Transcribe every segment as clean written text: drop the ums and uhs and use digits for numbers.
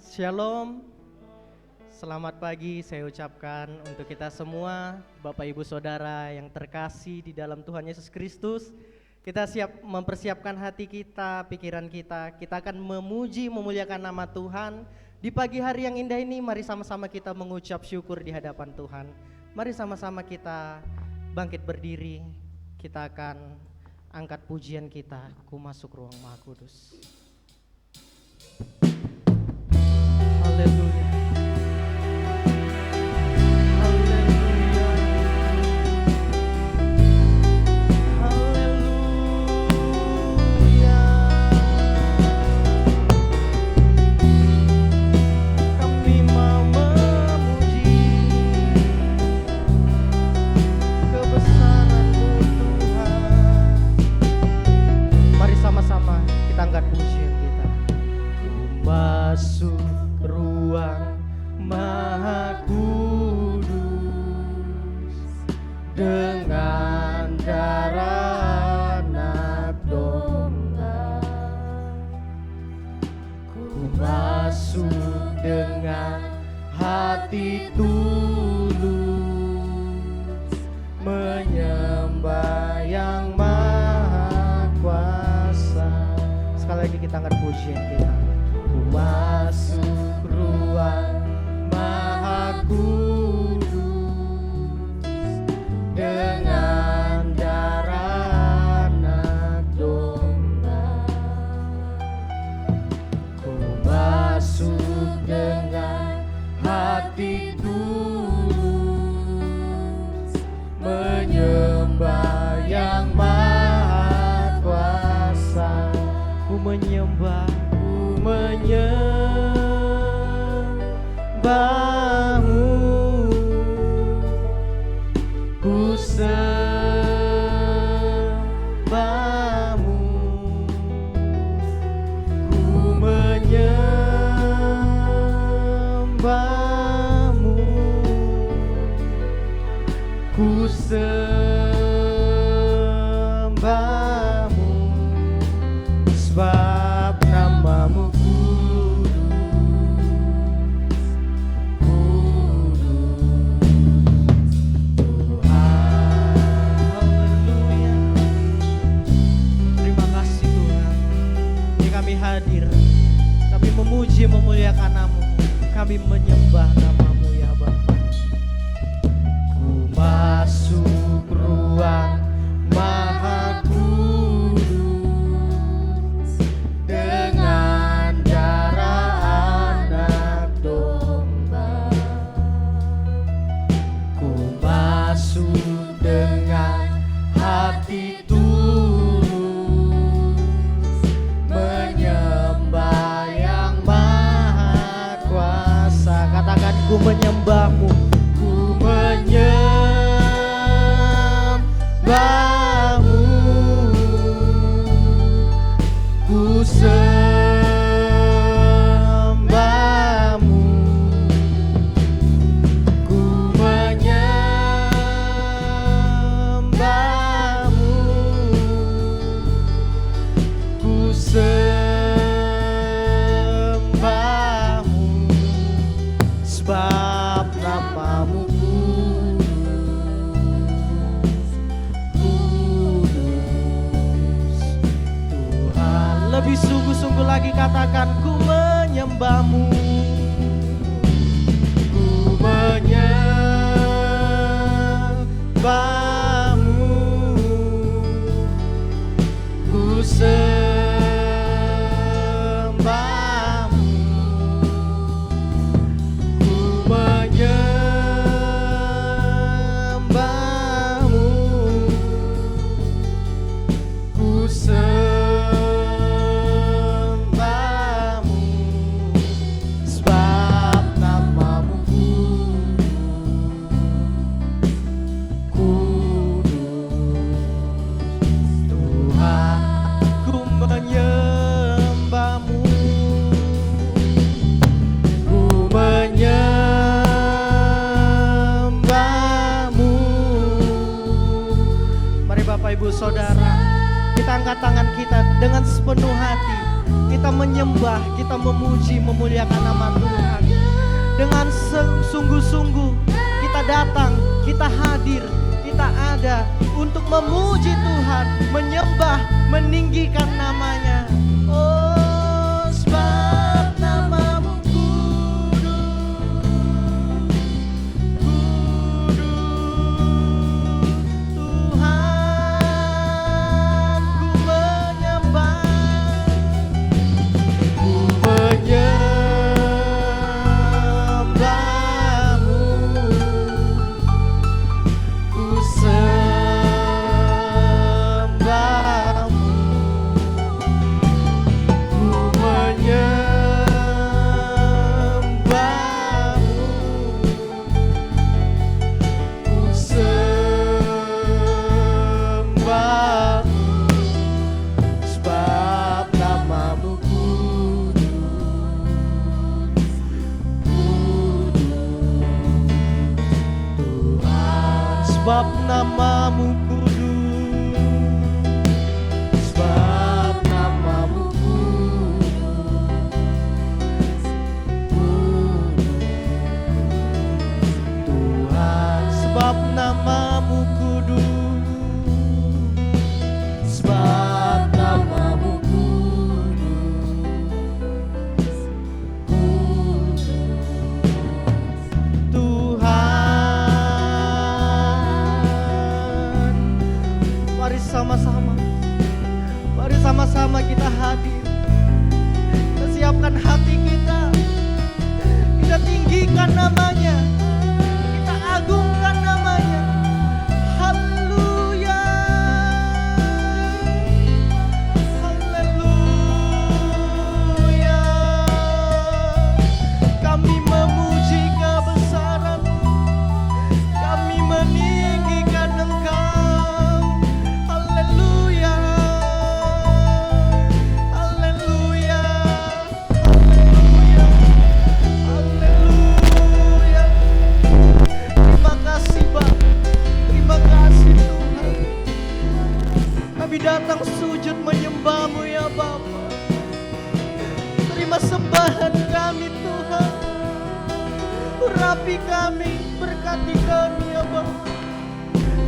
Shalom, selamat pagi saya ucapkan untuk kita semua, Bapak Ibu Saudara yang terkasih di dalam Tuhan Yesus Kristus. Kita siap mempersiapkan hati kita, pikiran kita akan memuji, memuliakan nama Tuhan. Di pagi hari yang indah ini, mari sama-sama kita mengucap syukur di hadapan Tuhan. Mari sama-sama kita bangkit berdiri, kita akan angkat pujian kita, ku masuk ruang Maha Kudus. Haleluya. Haleluya. Haleluya. Kami mau memuji kebesaran-Mu Tuhan. Mari sama-sama kita angkat pujian kita. Ku masuk ruang Maha Kudus dengan darah anak domba. Ku masuk dengan hati tulus menyembah yang Maha Kuasa. Sekali lagi kita angkat pujian kita. Ku masuk ruang Maha Kudus dengan darah anak domba. Ku masuk dengan hati tulus menyembah yang Maha Kuasa. Ku menyembah, menyembah-Mu, ku sembah-Mu, ku menyembah-Mu, ku sembah-Mu, sebab nama-Mu hadir, kami memuji memuliakan nama-Mu, kami menyembah nama-Mu ya Bapa. Ku masuk ruang Maha Kudus dengan darah anak domba. Ku masuk dengan hati ku menyembah-Mu, ku menyembah-Mu, ku sembah-Mu, ku menyembah-Mu, ku sebab nama-Mu kudus, Tuhan. Lebih sungguh-sungguh lagi katakan, ku menyembah-Mu, ku menyembah-Mu, ku Bapak Ibu Saudara, kita angkat tangan kita dengan sepenuh hati. kita menyembah, kita memuji, memuliakan nama Tuhan. Dengan sungguh-sungguh kita datang, kita hadir, kita ada untuk memuji Tuhan, menyembah, meninggikan namanya. Oh, sebab namamu kudus, Tuhan, ku menyembah, ku menyembahmu, ku sembahmu, ku menyembahmu, ku sembahmu, sebab namamu kudus, Tuhan, sebab namamu kudus, sebab namamu kudus, Tuhan, sebab namamu kudus, sebab namamu kudus, Tuhan. Mari sama-sama kita hadir. Kita siapkan hati kita, kita tinggikan namanya, kita agungkan namanya. Haleluya, haleluya. Kami memuji kebesaran-Mu, kami meninggikan Engkau. Haleluya, haleluya, haleluya, haleluya. Terima kasih Bapa, terima kasih Tuhan. Kami datang sujud menyembah-Mu ya Bapa. Terima sembahan kami Tuhan. Urapi kami, berkati kami ya Bapa.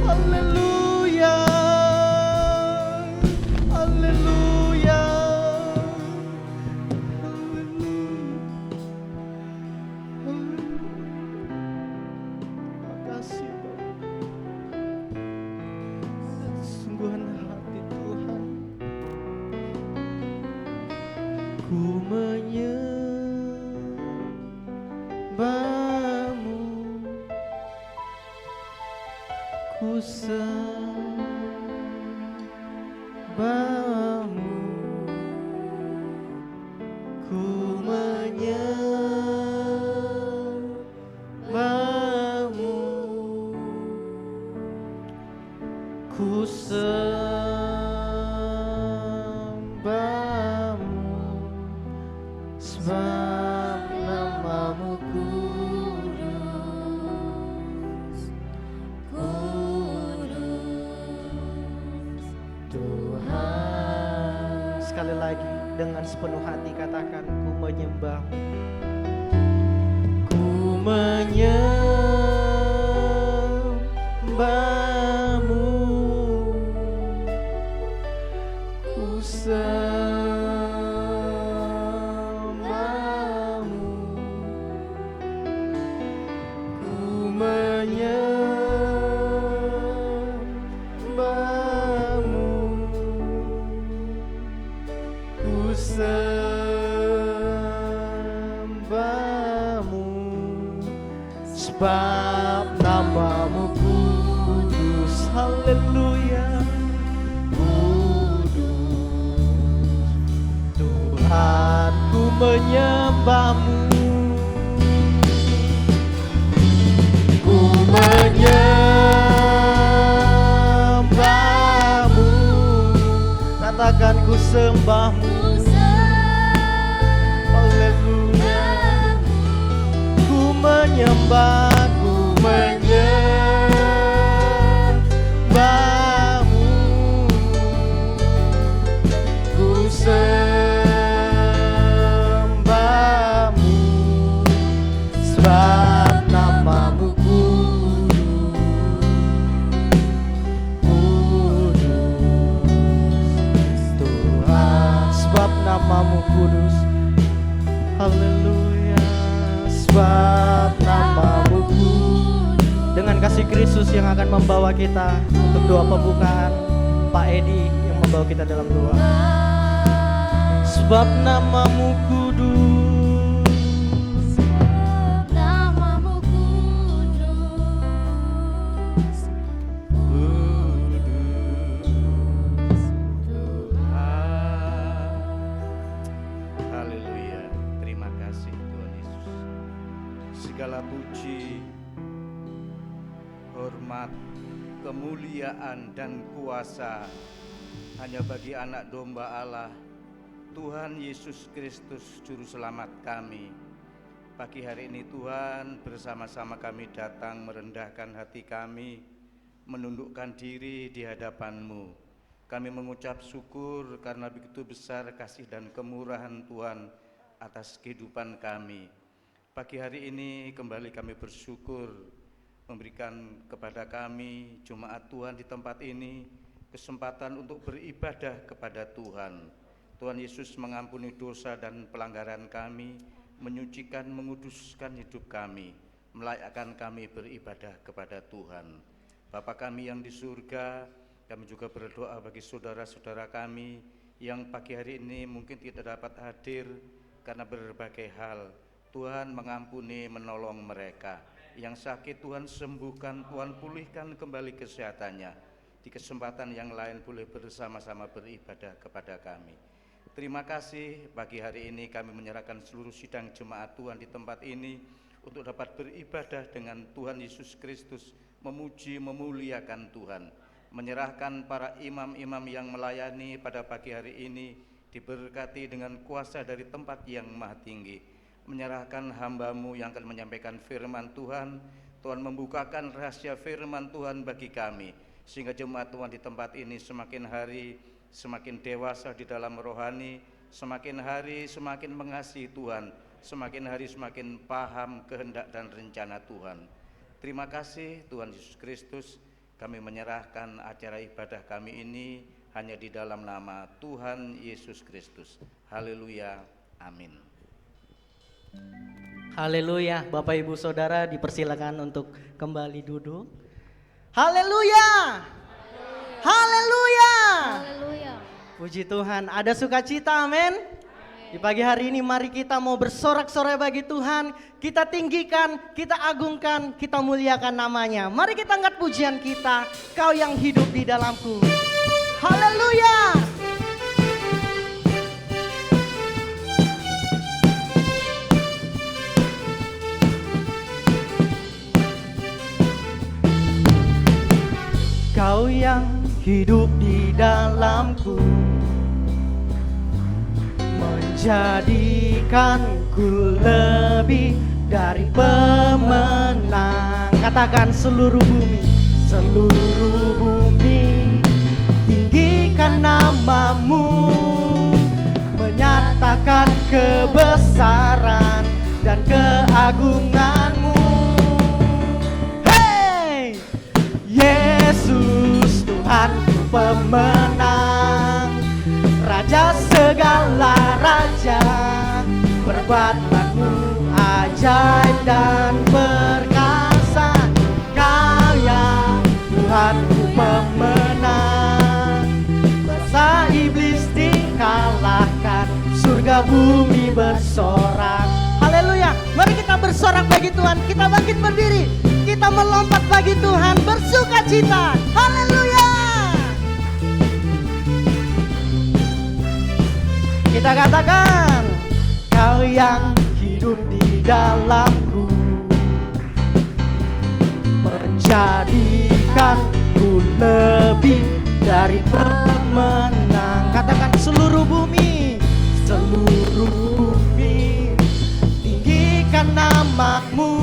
Haleluya, haleluya, terima kasih Bapa. Sungguhan hati Tuhan, ku menyembah-Mu, ku sembah-Mu, ku menyembah-Mu, ku sembah-Mu, sebab namamu kudus, kudus, Tuhan. Sekali lagi dengan sepenuh hati katakan, ku menyembah-Mu, ku menyembah-Mu, ku sembah-Mu, ku menyembah-Mu, ku sembah-Mu, sebab namamu kudus. Haleluya, kudus, Tuhan, ku menyembah-Mu, ku menyembah-Mu. Katakan, ku sembah-Mu. Haleluya, ku menyembah, ku menyembah-Mu, ku sembah. kudus. Haleluya. Sebab namamu kudus. Dengan kasih Kristus yang akan membawa kita untuk doa pembukaan, Pak Edi yang membawa kita dalam doa. Sebab namamu kudus. Segala puji, hormat, kemuliaan dan kuasa hanya bagi anak domba Allah, Tuhan Yesus Kristus Juru Selamat kami. Pagi hari ini Tuhan, bersama-sama kami datang merendahkan hati kami, menundukkan diri di hadapan-Mu. Kami mengucap syukur karena begitu besar kasih dan kemurahan Tuhan atas kehidupan kami. Pagi hari ini kembali kami bersyukur memberikan kepada kami jemaat Tuhan di tempat ini kesempatan untuk beribadah kepada Tuhan. Tuhan Yesus mengampuni dosa dan pelanggaran kami, menyucikan, menguduskan hidup kami, melayakkan kami beribadah kepada Tuhan. Bapa kami yang di surga, kami juga berdoa bagi saudara-saudara kami yang pagi hari ini mungkin tidak dapat hadir karena berbagai hal. Tuhan mengampuni, menolong mereka. Yang sakit Tuhan sembuhkan, Tuhan pulihkan kembali kesehatannya. Di kesempatan yang lain boleh bersama-sama beribadah kepada kami. Terima kasih, pagi hari ini kami menyerahkan seluruh sidang jemaat Tuhan di tempat ini untuk dapat beribadah dengan Tuhan Yesus Kristus, memuji, memuliakan Tuhan. Menyerahkan para imam-imam yang melayani pada pagi hari ini, diberkati dengan kuasa dari tempat yang maha tinggi. Menyerahkan hamba-Mu yang akan menyampaikan firman Tuhan. Tuhan membukakan rahasia firman Tuhan bagi kami, sehingga jemaat Tuhan di tempat ini semakin hari semakin dewasa di dalam rohani, semakin hari semakin mengasihi Tuhan, semakin hari semakin paham kehendak dan rencana Tuhan. Terima kasih Tuhan Yesus Kristus. Kami menyerahkan acara ibadah kami ini hanya di dalam nama Tuhan Yesus Kristus. Haleluya, amin. Haleluya. Bapak Ibu Saudara dipersilakan untuk kembali duduk. Haleluya. Haleluya. Haleluya. Puji Tuhan, ada sukacita, amin. Di pagi hari ini mari kita mau bersorak-sorai bagi Tuhan. Kita tinggikan, kita agungkan, kita muliakan namanya. Mari kita angkat pujian kita, Kau yang hidup di dalamku. Haleluya. Kau yang hidup di dalamku, menjadikanku lebih dari pemenang. Katakan seluruh bumi tinggikan namamu, menyatakan kebesaran dan keagunganmu. Hey, Yesus Tuhanku pemenang, Raja segala raja, perbuatanmu ajaib dan perkasa. Kau ya Tuhanku pemenang, kuasa iblis dikalahkan, surga bumi bersorak. Haleluya. Mari kita bersorak bagi Tuhan. Kita bangkit berdiri, kita melompat bagi Tuhan, bersukacita. Haleluya. Kita katakan, Kau yang hidup di dalamku, menjadikanku lebih dari pemenang. Katakan seluruh bumi tinggikan namamu,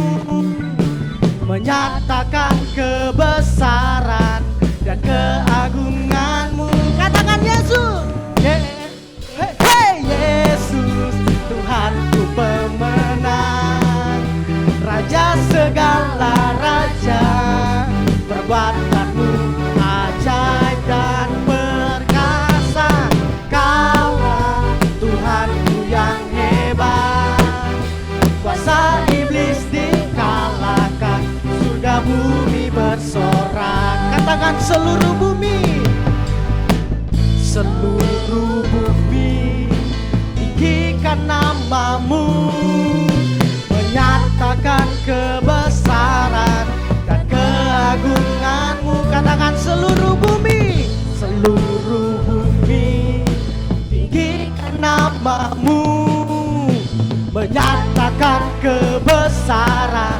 menyatakan kebesaran dan keagunganmu. Katakan Yesus. Yesus Tuhanku pemenang, Raja segala raja, perbuatanmu ajaib dan perkasa. Kaulah Tuhanku surga bumi bersorak. Katakan seluruh bumi. Seluruh bumi tinggikan namamu, menyatakan kebesaran dan keagunganmu. Katakan seluruh bumi. Seluruh bumi tinggikan namamu, menyatakan kebesaran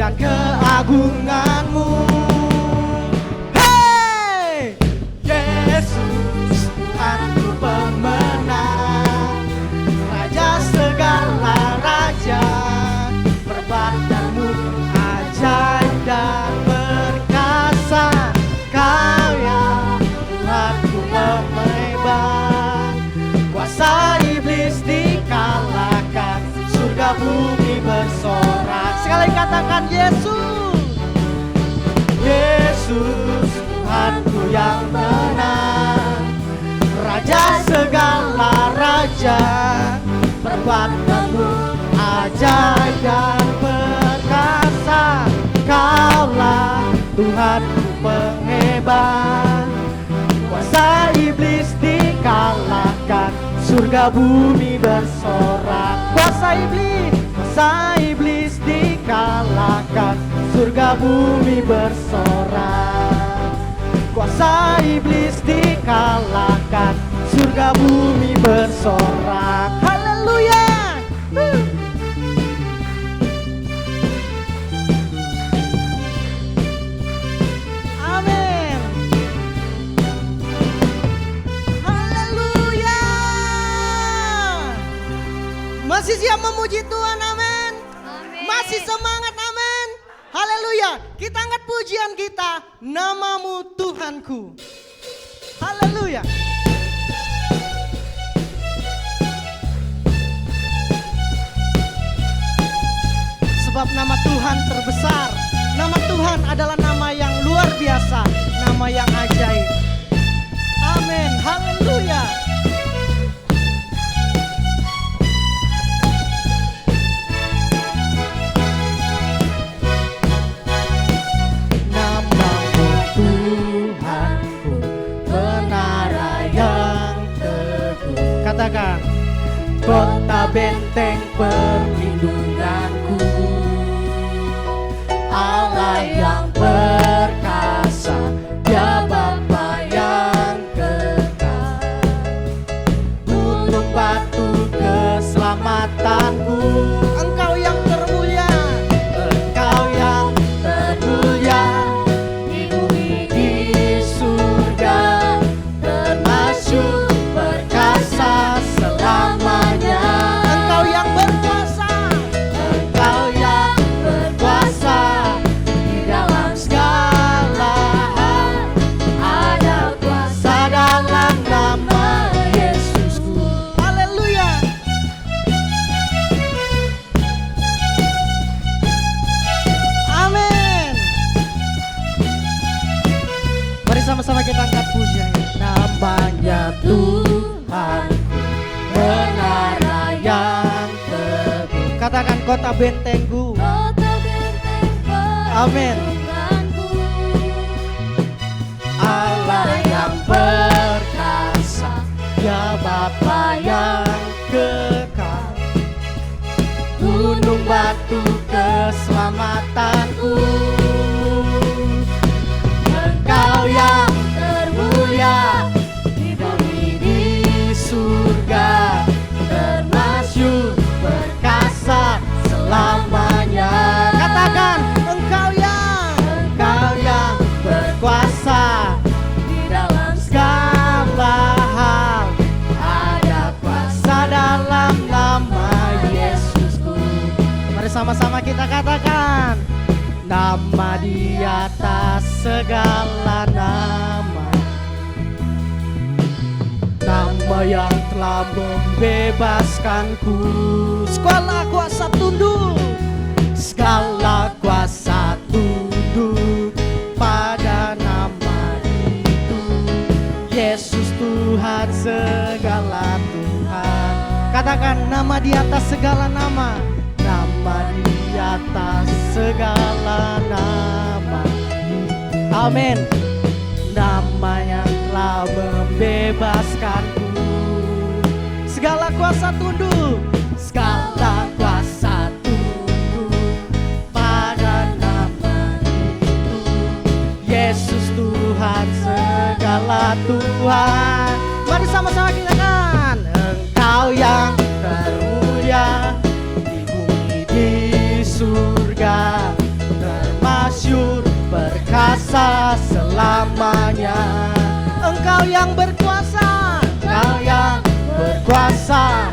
dan keagunganmu. Hey, Yesus Tuhanku pemenang, Raja segala raja, perbuatanmu ajaib dan perkasa. Kau ya Tuhanku pemhebat, kuasa iblis dikalahkan, surga bumi bersorak. Sekali katakan Yesus. Yesus Tuhanku yang menang, Raja segala raja, perbuatanmu ajaib dan perkasa. Kaulah Tuhanku penghebat, kuasa iblis dikalahkan, surga bumi bersorak. Kuasa iblis dikalahkan, surga bumi bersorak. Kuasa iblis dikalahkan, surga bumi bersorak. Haleluya. Amin. Haleluya. Masih siap memuji Tuhan, amin. Masih semangat, amin. Haleluya. Kita angkat pujian kita, namamu Tuhanku. Haleluya. Sebab nama Tuhan terbesar. Nama Tuhan adalah nama yang luar biasa, nama yang ajaib. Amin. Haleluya. Namamu Tuhanku, menara yang teguh. Katakan, kota benteng perlindunganku, Allah yang perkasa, Dia Bapa yang kekal, gunung batu keselamatanku. Engkau yang termulia, Engkau yang termulia di bumi di surga, termasyhur perkasa selamanya. Engkau yang berkuasa, Engkau yang berkuasa di dalam segala hal. Ada kuasa dalam nama Yesusku. Haleluya. Amin. Mari sama-sama kita angkat pujian. Namanya Tuhan, menara yang teguh. Katakan kota bentengku. Amin. Allah yang perkasa, Dia Bapa yang kekal, gunung batu keselamatanku. Engkau yang termulia di bumi di surga, termasyhur perkasa selamanya. Katakan, Engkau yang berkuasa di dalam segala hal. Ada kuasa dalam nama Yesusku. Mari sama-sama kita katakan, nama di atas segala nama, nama yang telah membebaskanku. Segala kuasa tunduk, segala kuasa tunduk pada nama itu. Yesus Tuhan segala Tuhan. Katakan, nama di atas segala nama, nama di atas segala nama. Amin. Nama yang telah membebaskanku. Segala kuasa tunduk, segala kuasa tunduk pada nama itu. Yesus Tuhan, segala Tuhan. Mari sama-sama katakan, Engkau yang termulia di bumi di surga, termasyur perkasa selamanya. Engkau yang berkuasa, Engkau yang berkuasa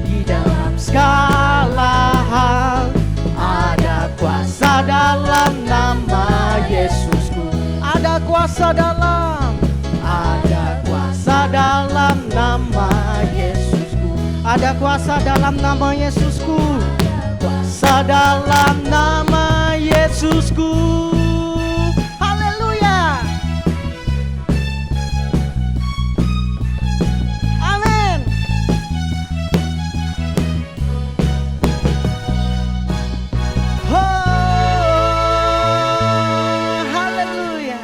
di dalam segala hal. Ada kuasa dalam nama Yesusku. Ada kuasa dalam nama Yesusku. Ada kuasa dalam nama Yesusku. Kuasa dalam nama Yesusku. Haleluya. Amin. Haleluya.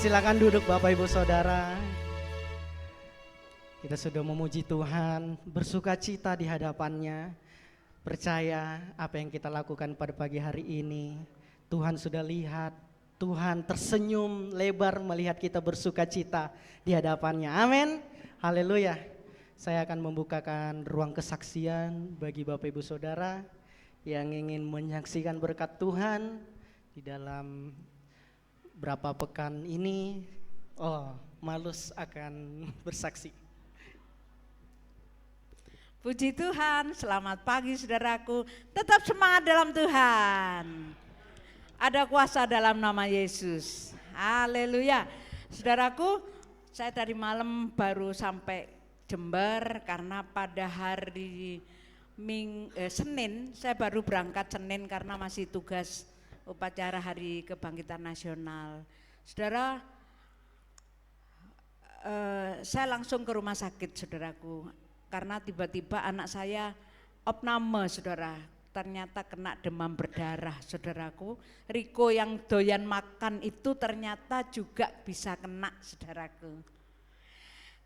Silakan duduk Bapak Ibu Saudara. Kita sudah memuji Tuhan, bersuka cita di hadapannya. Percaya apa yang kita lakukan pada pagi hari ini, Tuhan sudah lihat, Tuhan tersenyum lebar melihat kita bersuka cita di hadapannya. Amin. Haleluya. Saya akan membukakan ruang kesaksian bagi Bapak Ibu Saudara yang ingin menyaksikan berkat Tuhan di dalam berapa pekan ini. Malus akan bersaksi. Puji Tuhan, selamat pagi saudaraku, tetap semangat dalam Tuhan. Ada kuasa dalam nama Yesus, haleluya. Saudaraku, saya tadi malam baru sampai Jember karena pada hari Senin, saya baru berangkat Senin karena masih tugas upacara Hari Kebangkitan Nasional. Saudara, saya langsung ke rumah sakit saudaraku. Karena tiba-tiba anak saya opname saudara, ternyata kena demam berdarah saudaraku. Riko yang doyan makan itu ternyata juga bisa kena saudaraku.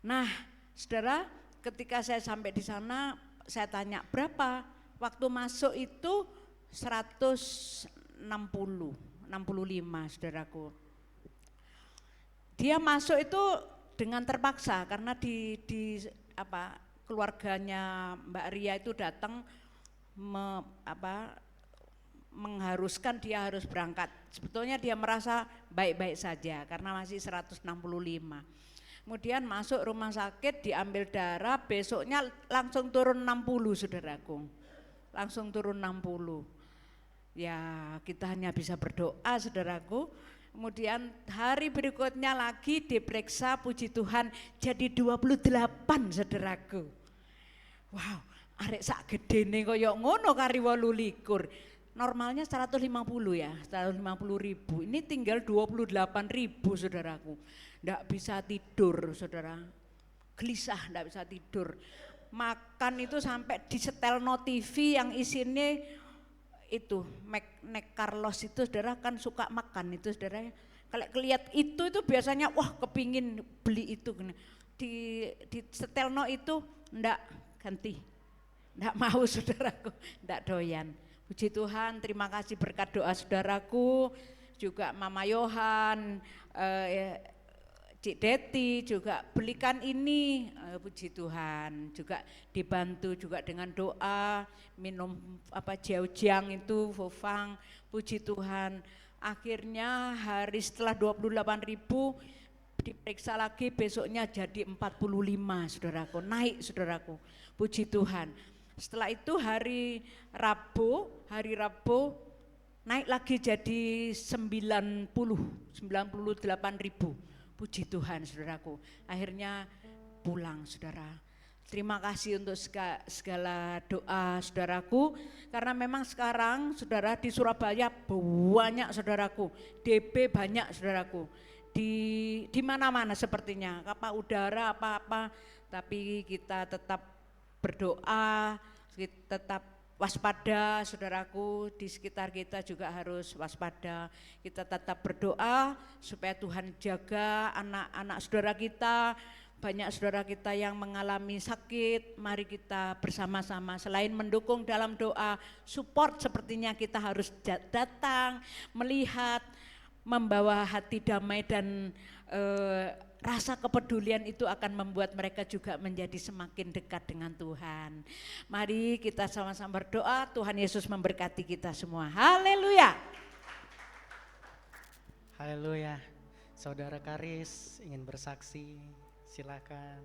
Nah saudara, ketika saya sampai di sana saya tanya berapa, waktu masuk itu 165 saudaraku. Dia masuk itu dengan terpaksa karena keluarganya Mbak Ria itu datang mengharuskan dia harus berangkat. Sebetulnya dia merasa baik-baik saja karena masih 165. Kemudian masuk rumah sakit, diambil darah, besoknya langsung turun 60 saudaraku. Langsung turun 60. Ya kita hanya bisa berdoa saudaraku. Kemudian hari berikutnya lagi diperiksa, puji Tuhan jadi 28 saudaraku. Wow, arek sak gedene koyo ngono kari 28. Normalnya 150 ya, 150.000. Ini tinggal 28.000 saudaraku. Nggak bisa tidur saudara, gelisah nggak bisa tidur. Makan itu sampai disetel TV yang isinya itu Nek Carlos itu saudara kan suka makan itu saudara. Kalau kelihat itu biasanya wah kepingin beli itu. Di setel itu ndak ganti, ndak mau saudaraku, ndak doyan. Puji Tuhan, terima kasih berkat doa saudaraku, juga Mama Yohan, Cik Deti juga belikan ini, puji Tuhan, juga dibantu juga dengan doa, minum jiao-jiang itu, fofang, puji Tuhan. Akhirnya hari setelah 28.000 diperiksa lagi, besoknya jadi 45 saudaraku, naik saudaraku, puji Tuhan. Setelah itu hari Rabu naik lagi jadi 98.000. Puji Tuhan saudaraku, akhirnya pulang saudara. Terima kasih untuk segala doa saudaraku, karena memang sekarang saudara di Surabaya banyak saudaraku, DP banyak saudaraku, di mana-mana sepertinya, kapal udara apa-apa, tapi kita tetap berdoa, kita tetap waspada, saudaraku, di sekitar kita juga harus waspada. Kita tetap berdoa supaya Tuhan jaga anak-anak saudara kita. Banyak saudara kita yang mengalami sakit, mari kita bersama-sama selain mendukung dalam doa, support sepertinya kita harus datang, melihat, membawa hati damai dan rasa kepedulian itu akan membuat mereka juga menjadi semakin dekat dengan Tuhan. Mari kita sama-sama berdoa, Tuhan Yesus memberkati kita semua. Haleluya. Haleluya. Saudara Karis ingin bersaksi, silakan.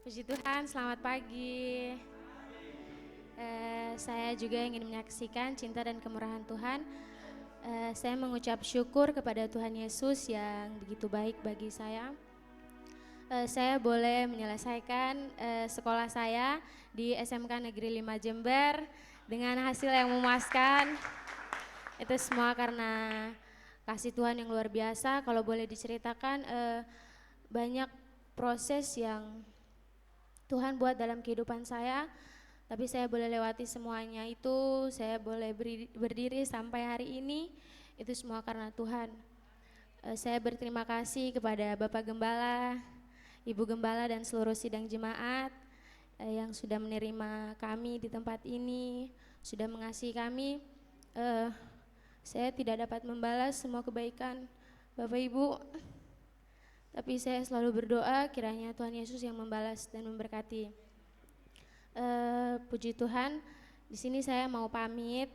Puji Tuhan, selamat pagi. Saya juga ingin menyaksikan cinta dan kemurahan Tuhan. Saya mengucap syukur kepada Tuhan Yesus yang begitu baik bagi saya. Saya boleh menyelesaikan sekolah saya di SMK Negeri 5 Jember dengan hasil yang memuaskan. Itu semua karena kasih Tuhan yang luar biasa. Kalau boleh diceritakan, banyak proses yang Tuhan buat dalam kehidupan saya, tapi saya boleh lewati semuanya itu, saya boleh berdiri sampai hari ini, itu semua karena Tuhan. Saya berterima kasih kepada Bapak Gembala, Ibu Gembala dan seluruh sidang jemaat yang sudah menerima kami di tempat ini, sudah mengasihi kami. Saya tidak dapat membalas semua kebaikan Bapak Ibu, tapi saya selalu berdoa kiranya Tuhan Yesus yang membalas dan memberkati. Puji Tuhan, di sini saya mau pamit.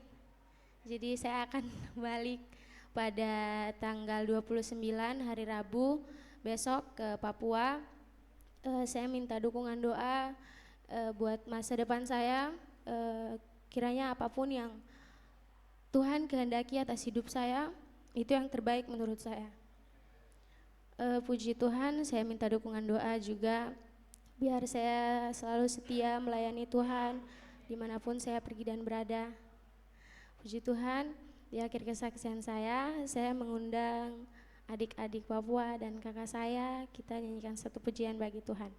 Jadi saya akan balik pada tanggal 29 hari Rabu besok ke Papua. Saya minta dukungan doa buat masa depan saya. Kiranya apapun yang Tuhan kehendaki atas hidup saya, itu yang terbaik menurut saya. Puji Tuhan, saya minta dukungan doa juga biar saya selalu setia melayani Tuhan dimanapun saya pergi dan berada. Puji Tuhan, di akhir kesaksian saya mengundang adik-adik Papua dan kakak saya, kita nyanyikan satu pujian bagi Tuhan.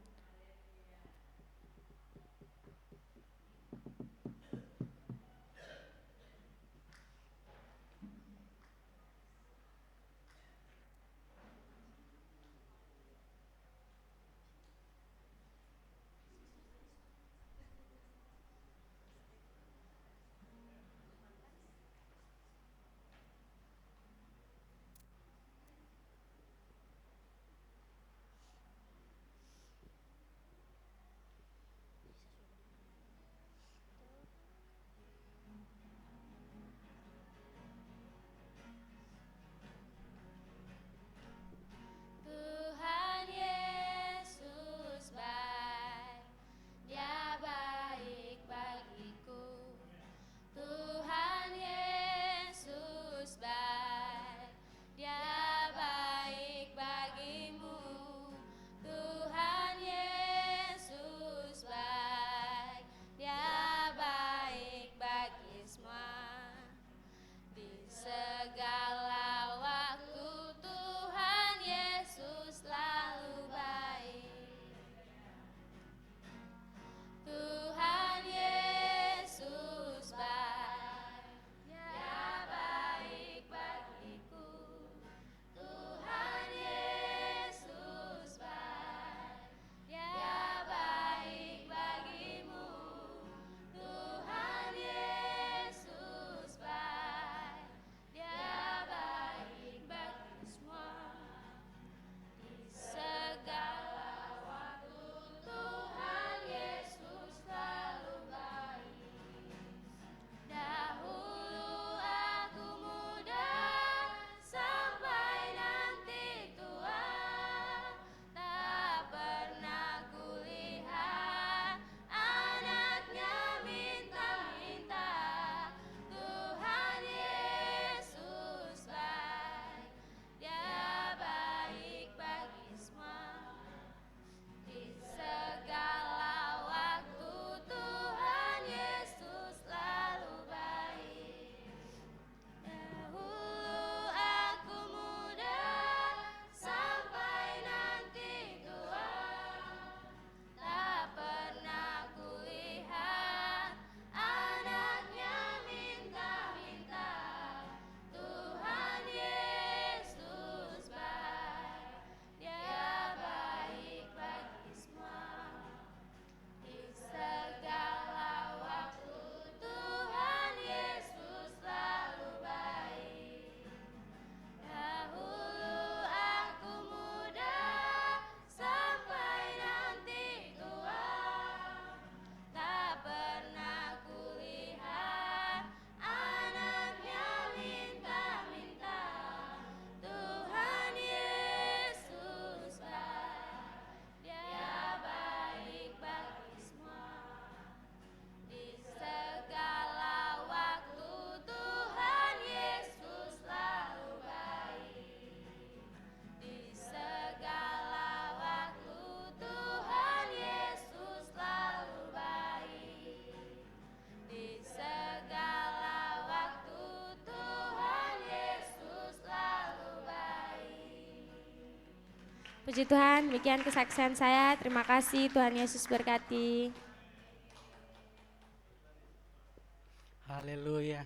Puji Tuhan, demikian kesaksian saya. Terima kasih, Tuhan Yesus berkati. Haleluya.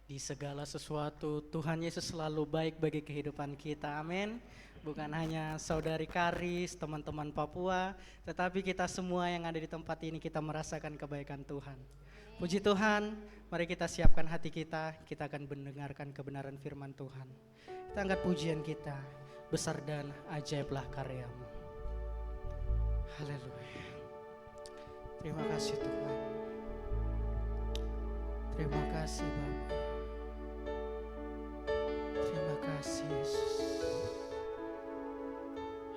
Di segala sesuatu Tuhan Yesus selalu baik bagi kehidupan kita. Amin. Bukan hanya saudari Karis, teman-teman Papua, tetapi kita semua yang ada di tempat ini kita merasakan kebaikan Tuhan. Puji Tuhan, mari kita siapkan hati kita akan mendengarkan kebenaran firman Tuhan. Kita angkat pujian kita, besar dan ajaiblah karyamu. Haleluya. Terima kasih Tuhan. Terima kasih Bapa. Terima kasih Yesus.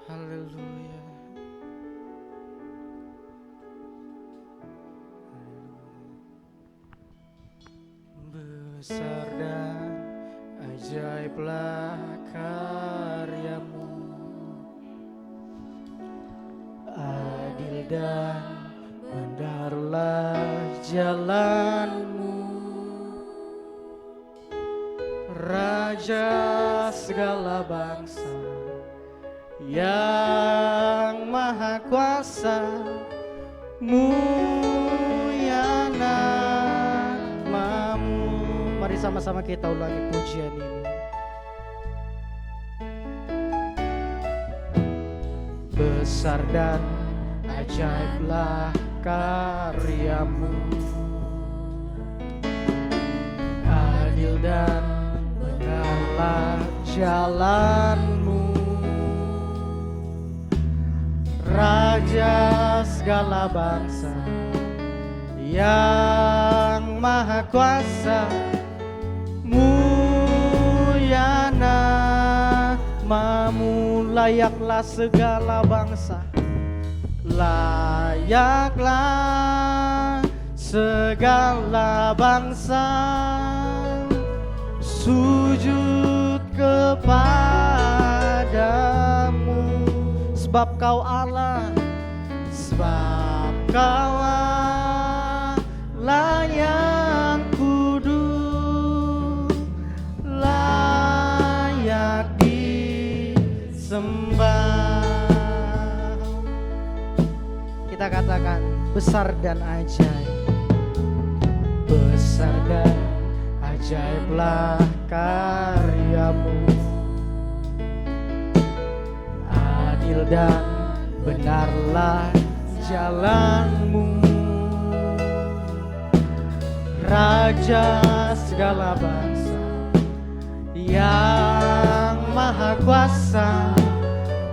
Haleluya. Besar dan ajaiblah karyamu, adil dan benarlah jalanmu, Raja segala bangsa yang maha kuasa, mulia namamu. Mari sama-sama kita ulangi pujian ini. Besar dan ajaiblah karyamu, adil dan benarlah jalanmu, Raja segala bangsa yang maha kuasa, mulia namamu. Layaklah segala bangsa, layaklah segala bangsa sujud kepadamu, sebab kau Allah, sebab kau Allah yang kudus, layak disembah. Kita katakan besar dan ajaib, besar dan ajaiblah karyamu, adil dan benarlah jalanmu, Raja segala bangsa yang maha kuasa,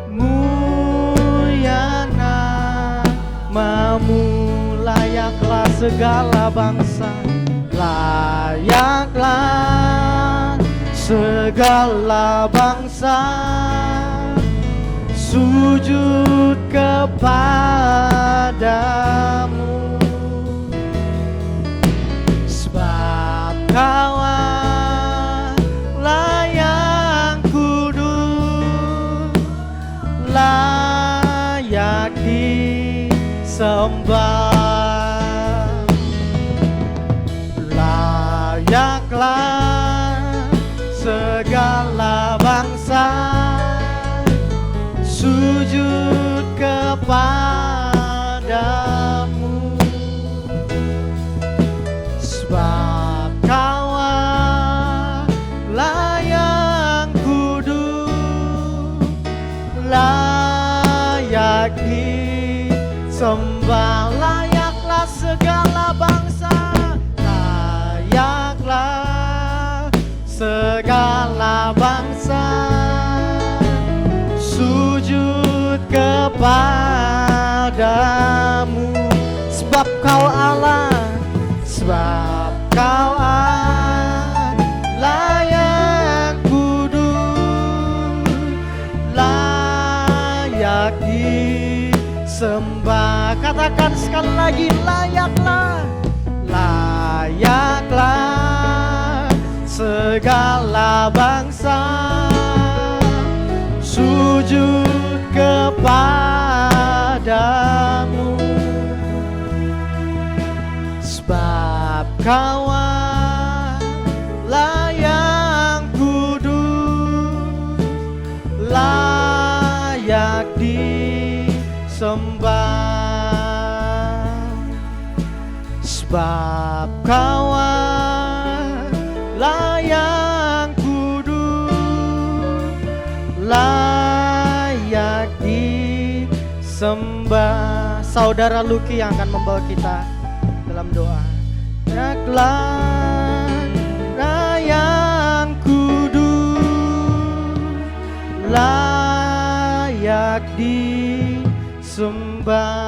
mulia namamu. Layaklah segala bangsa, layaklah segala bangsa sujud kepadamu, sebab kau Allah yang kudus, layak disembah. Layaklah segala bangsa sujud kepadamu, sebab kau Allah yang kudus, layak disembah. Layaklah segala bangsa, layaklah segala bangsa sujud kepadamu, sebab kau Allah, sebab kau Allah yang kudus, layak disembah. Katakan sekali lagi, layaklah, layaklah segala bangsa sujud kepadamu, sebab kau Allah yang kudus, layak sebab Kau yang kudus, layak disembah. Saudara Luki yang akan membawa kita dalam doa. Banyaklah yang kudus, layak disembah.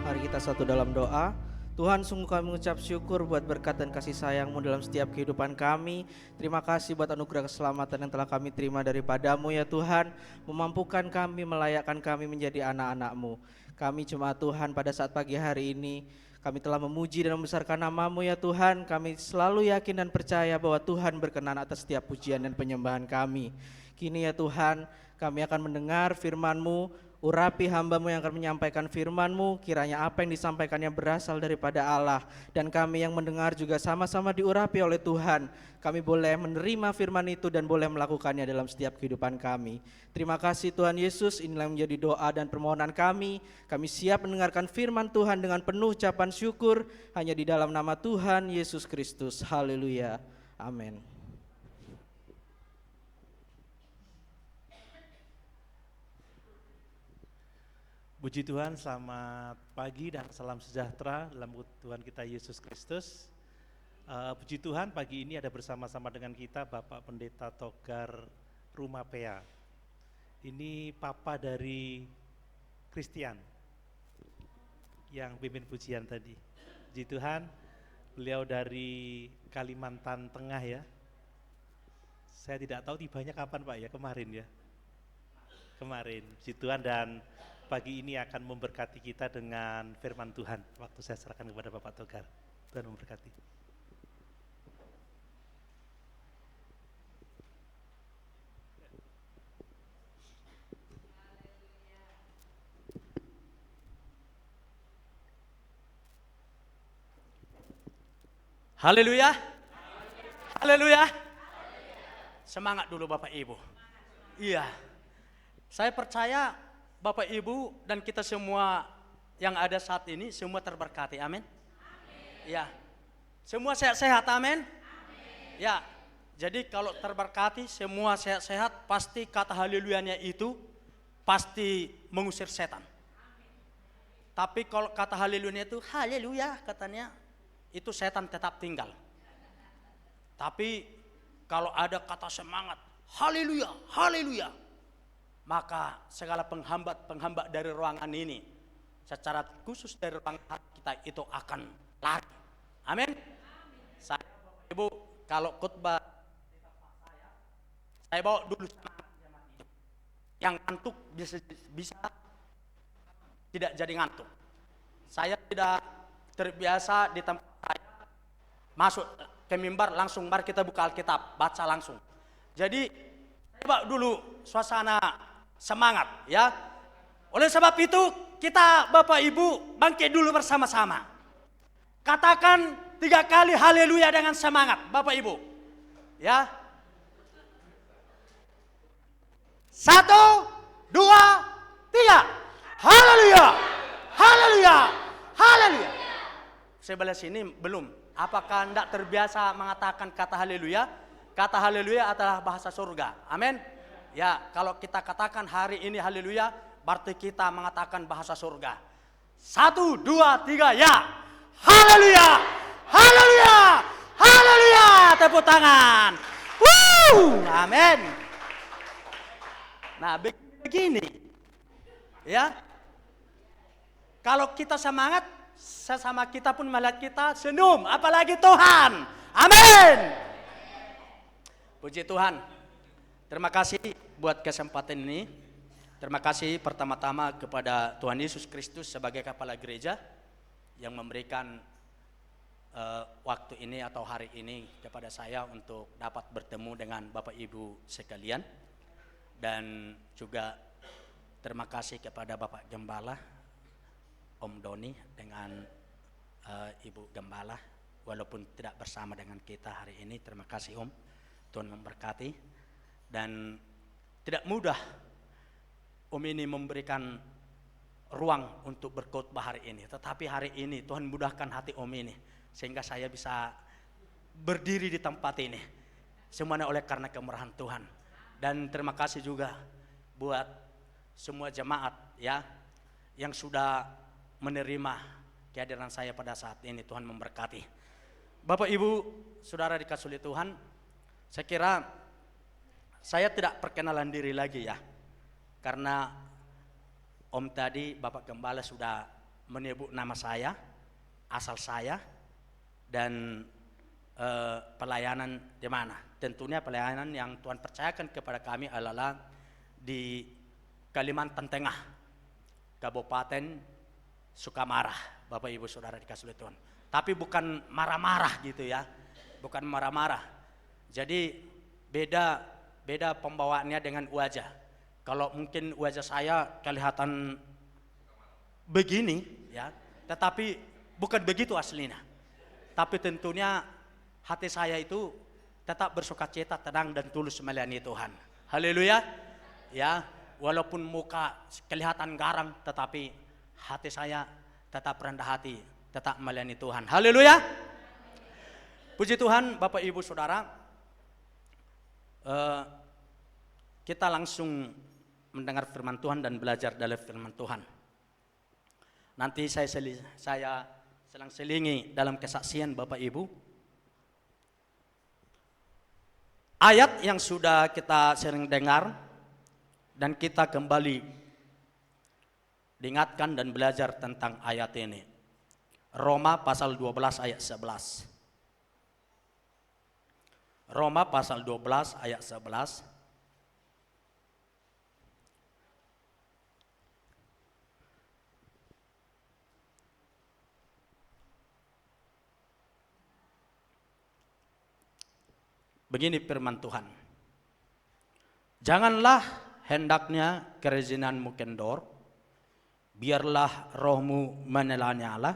Mari kita satu dalam doa. Tuhan, sungguh kami mengucap syukur buat berkat dan kasih sayang-Mu dalam setiap kehidupan kami. Terima kasih buat anugerah keselamatan yang telah kami terima daripada-Mu ya Tuhan, memampukan kami, melayakkan kami menjadi anak-anak-Mu. Kami jemaat Tuhan pada saat pagi hari ini, kami telah memuji dan membesarkan nama-Mu ya Tuhan. Kami selalu yakin dan percaya bahwa Tuhan berkenan atas setiap pujian dan penyembahan kami. Kini ya Tuhan, kami akan mendengar firman-Mu. Urapi hamba-Mu yang akan menyampaikan firman-Mu, kiranya apa yang disampaikannya berasal daripada Allah, dan kami yang mendengar juga sama-sama diurapi oleh Tuhan. Kami boleh menerima firman itu dan boleh melakukannya dalam setiap kehidupan kami. Terima kasih Tuhan Yesus, inilah yang menjadi doa dan permohonan kami. Kami siap mendengarkan firman Tuhan dengan penuh ucapan syukur, hanya di dalam nama Tuhan Yesus Kristus. Haleluya. Amin. Puji Tuhan, selamat pagi dan salam sejahtera dalam Tuhan kita Yesus Kristus. Puji Tuhan, pagi ini ada bersama-sama dengan kita Bapak Pendeta Togar Rumapea. Ini papa dari Christian yang pimpin pujian tadi. Puji Tuhan, beliau dari Kalimantan Tengah ya. Saya tidak tahu tibanya kapan Pak ya, kemarin ya. Kemarin, puji Tuhan, dan pagi ini akan memberkati kita dengan firman Tuhan. Waktu saya serahkan kepada Bapak Togar. Tuhan memberkati. Haleluya. Haleluya. Semangat dulu Bapak Ibu. Iya. Saya percaya Bapak Ibu dan kita semua yang ada saat ini semua terberkati, amin. Ya, semua sehat-sehat, amin. Ya, jadi kalau terberkati semua sehat-sehat, pasti kata haleluyanya itu pasti mengusir setan. Tapi kalau kata haleluyanya itu haleluya katanya, itu setan tetap tinggal. Tapi kalau ada kata semangat, haleluya, haleluya, maka segala penghambat dari ruangan ini, secara khusus dari ruangan kita itu akan lari. Amin. Saya Ibu kalau khotbah saya bawa dulu yang ngantuk bisa tidak jadi ngantuk. Saya tidak terbiasa di tempat saya masuk ke mimbar langsung mari kita buka Alkitab, baca langsung. Jadi saya bawa dulu suasana semangat ya. Oleh sebab itu kita Bapak Ibu bangkit dulu bersama-sama. Katakan 3 kali haleluya dengan semangat Bapak Ibu. Ya. 1, 2, 3. Haleluya. Haleluya. Haleluya. Sebelah sini belum. Apakah Anda terbiasa mengatakan kata haleluya? Kata haleluya adalah bahasa surga. Amin. Ya, kalau kita katakan hari ini haleluya, berarti kita mengatakan bahasa surga. 1, 2, 3, ya. Haleluya. Haleluya. Haleluya. Tepuk tangan. Amin. Nah, begini. Ya. Kalau kita semangat, sesama kita pun melihat kita senyum, apalagi Tuhan. Amin. Puji Tuhan. Terima kasih buat kesempatan ini. Terima kasih pertama-tama kepada Tuhan Yesus Kristus sebagai kepala gereja yang memberikan waktu ini atau hari ini kepada saya untuk dapat bertemu dengan Bapak Ibu sekalian. Dan juga terima kasih kepada Bapak Gembala, Om Doni dengan Ibu Gembala, walaupun tidak bersama dengan kita hari ini. Terima kasih Om, Tuhan memberkati. Dan tidak mudah Om ini memberikan ruang untuk berkhotbah hari ini. Tetapi hari ini Tuhan mudahkan hati Om ini sehingga saya bisa berdiri di tempat ini. Semuanya oleh karena kemurahan Tuhan. Dan terima kasih juga buat semua jemaat ya yang sudah menerima kehadiran saya pada saat ini. Tuhan memberkati. Bapak Ibu, Saudara dikasihi oleh Tuhan, saya kira saya tidak perkenalan diri lagi ya. Karena Om tadi Bapak Gembala sudah menyebut nama saya, asal saya, dan pelayanan di mana. Tentunya pelayanan yang Tuhan percayakan kepada kami adalah di Kalimantan Tengah, Kabupaten Sukamarah, Bapak Ibu Saudara dikasihi oleh Tuhan. Tapi bukan marah-marah gitu ya, bukan marah-marah. Jadi beda pembawaannya dengan wajah. Kalau mungkin wajah saya kelihatan begini ya, tetapi bukan begitu aslinya. Tapi tentunya hati saya itu tetap bersukacita, tenang dan tulus melayani Tuhan. Haleluya. Ya, walaupun muka kelihatan garang, tetapi hati saya tetap rendah hati, tetap melayani Tuhan. Haleluya. Puji Tuhan, Bapak Ibu Saudara. Kita langsung mendengar firman Tuhan dan belajar dari firman Tuhan. Nanti saya selang-selingi dalam kesaksian Bapak Ibu. Ayat yang sudah kita sering dengar dan kita kembali diingatkan dan belajar tentang ayat ini. Roma pasal 12 ayat 11. Roma pasal 12 ayat 11. Begini firman Tuhan. Janganlah hendaknya kerajinanmu kendor, biarlah rohmu menyala-nyala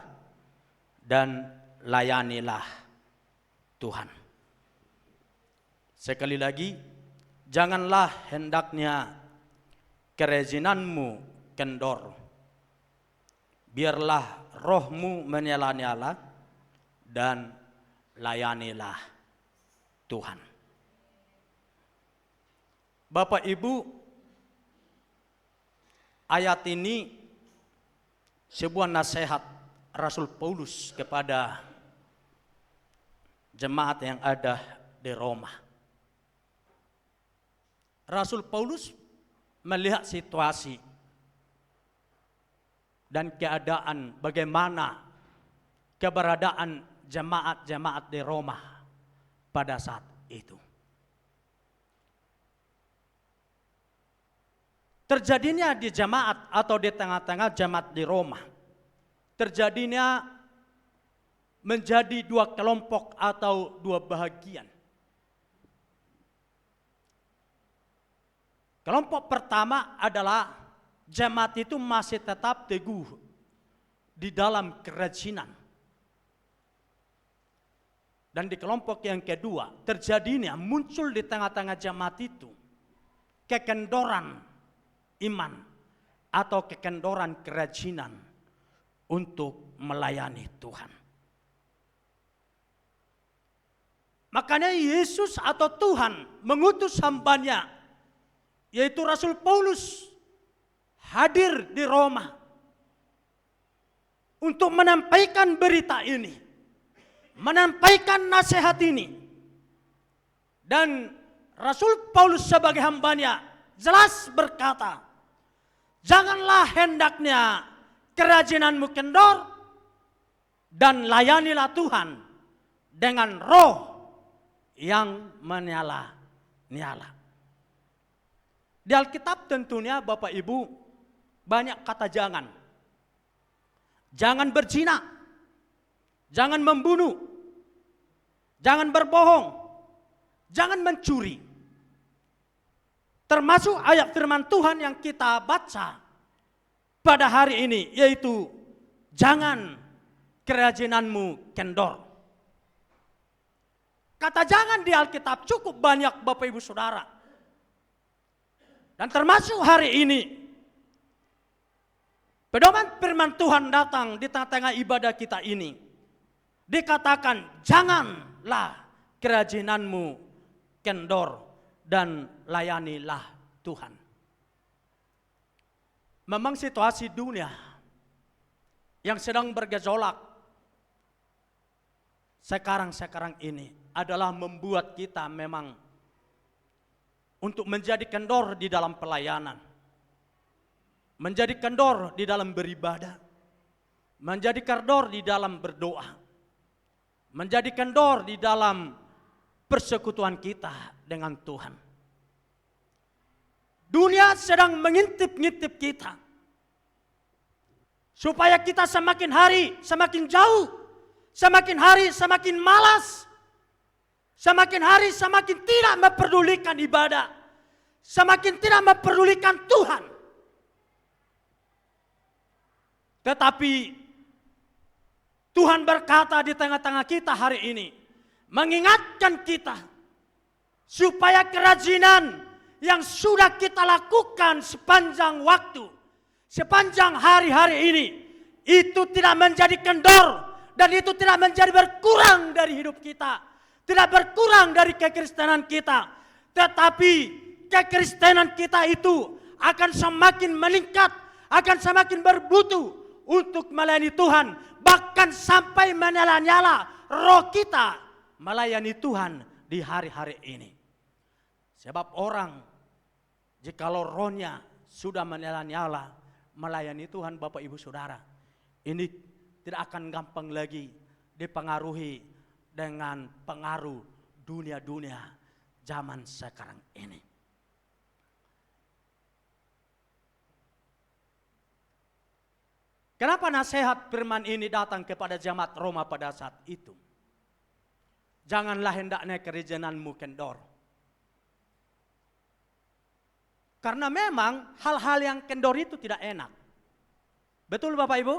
dan layanilah Tuhan. Sekali lagi, janganlah hendaknya kerajinanmu kendor, biarlah rohmu menyala-nyala dan layanilah Tuhan. Bapak Ibu, ayat ini sebuah nasihat Rasul Paulus kepada jemaat yang ada di Roma. Rasul Paulus melihat situasi dan keadaan bagaimana keberadaan jemaat-jemaat di Roma pada saat itu. Terjadinya di jemaat atau di tengah-tengah jemaat di Roma, terjadinya menjadi dua kelompok atau dua bahagian. Kelompok pertama adalah jemaat itu masih tetap teguh di dalam kerajinan. Dan di kelompok yang kedua, terjadinya muncul di tengah-tengah jemaat itu kekendoran iman atau kekendoran kerajinan untuk melayani Tuhan. Makanya Yesus atau Tuhan mengutus hambanya, yaitu Rasul Paulus, hadir di Roma untuk menyampaikan berita ini, menyampaikan nasihat ini. Dan Rasul Paulus sebagai hambanya jelas berkata, janganlah hendaknya kerajinanmu kendor dan layanilah Tuhan dengan roh yang menyala-nyala. Di Alkitab tentunya Bapak Ibu banyak kata jangan. Jangan berzina, jangan membunuh, jangan berbohong, jangan mencuri. Termasuk ayat firman Tuhan yang kita baca pada hari ini, yaitu jangan kerajinanmu kendor. Kata jangan di Alkitab cukup banyak Bapak Ibu Saudara. Dan termasuk hari ini Pedoman firman Tuhan datang di tengah-tengah ibadah kita ini. Dikatakan, janganlah kerajinanmu kendor dan layanilah Tuhan. Memang situasi dunia yang sedang bergejolak sekarang ini adalah membuat kita memang untuk menjadi kendor di dalam pelayanan. Menjadi kendor di dalam beribadah, menjadi kendor di dalam berdoa, menjadi kendor di dalam persekutuan kita dengan Tuhan. Dunia sedang mengintip-ngintip kita, supaya kita semakin hari semakin jauh, semakin hari semakin malas, semakin hari semakin tidak memperdulikan ibadah, semakin tidak memperdulikan Tuhan. Tetapi Tuhan berkata di tengah-tengah kita hari ini, mengingatkan kita supaya kerajinan yang sudah kita lakukan sepanjang waktu, sepanjang hari-hari ini, itu tidak menjadi kendor dan itu tidak menjadi berkurang dari hidup kita, tidak berkurang dari kekristenan kita, tetapi kekristenan kita itu akan semakin meningkat, akan semakin bermutu untuk melayani Tuhan, bahkan sampai menyala-nyala roh kita melayani Tuhan di hari-hari ini. Sebab orang jikalau rohnya sudah menyala-nyala melayani Tuhan, Bapak Ibu Saudara, ini tidak akan gampang lagi dipengaruhi dengan pengaruh dunia-dunia zaman sekarang ini. Kenapa nasihat firman ini datang kepada jemaat Roma pada saat itu? Janganlah hendaknya kerajiananmu kendor. Karena memang hal-hal yang kendor itu tidak enak. Betul Bapak Ibu?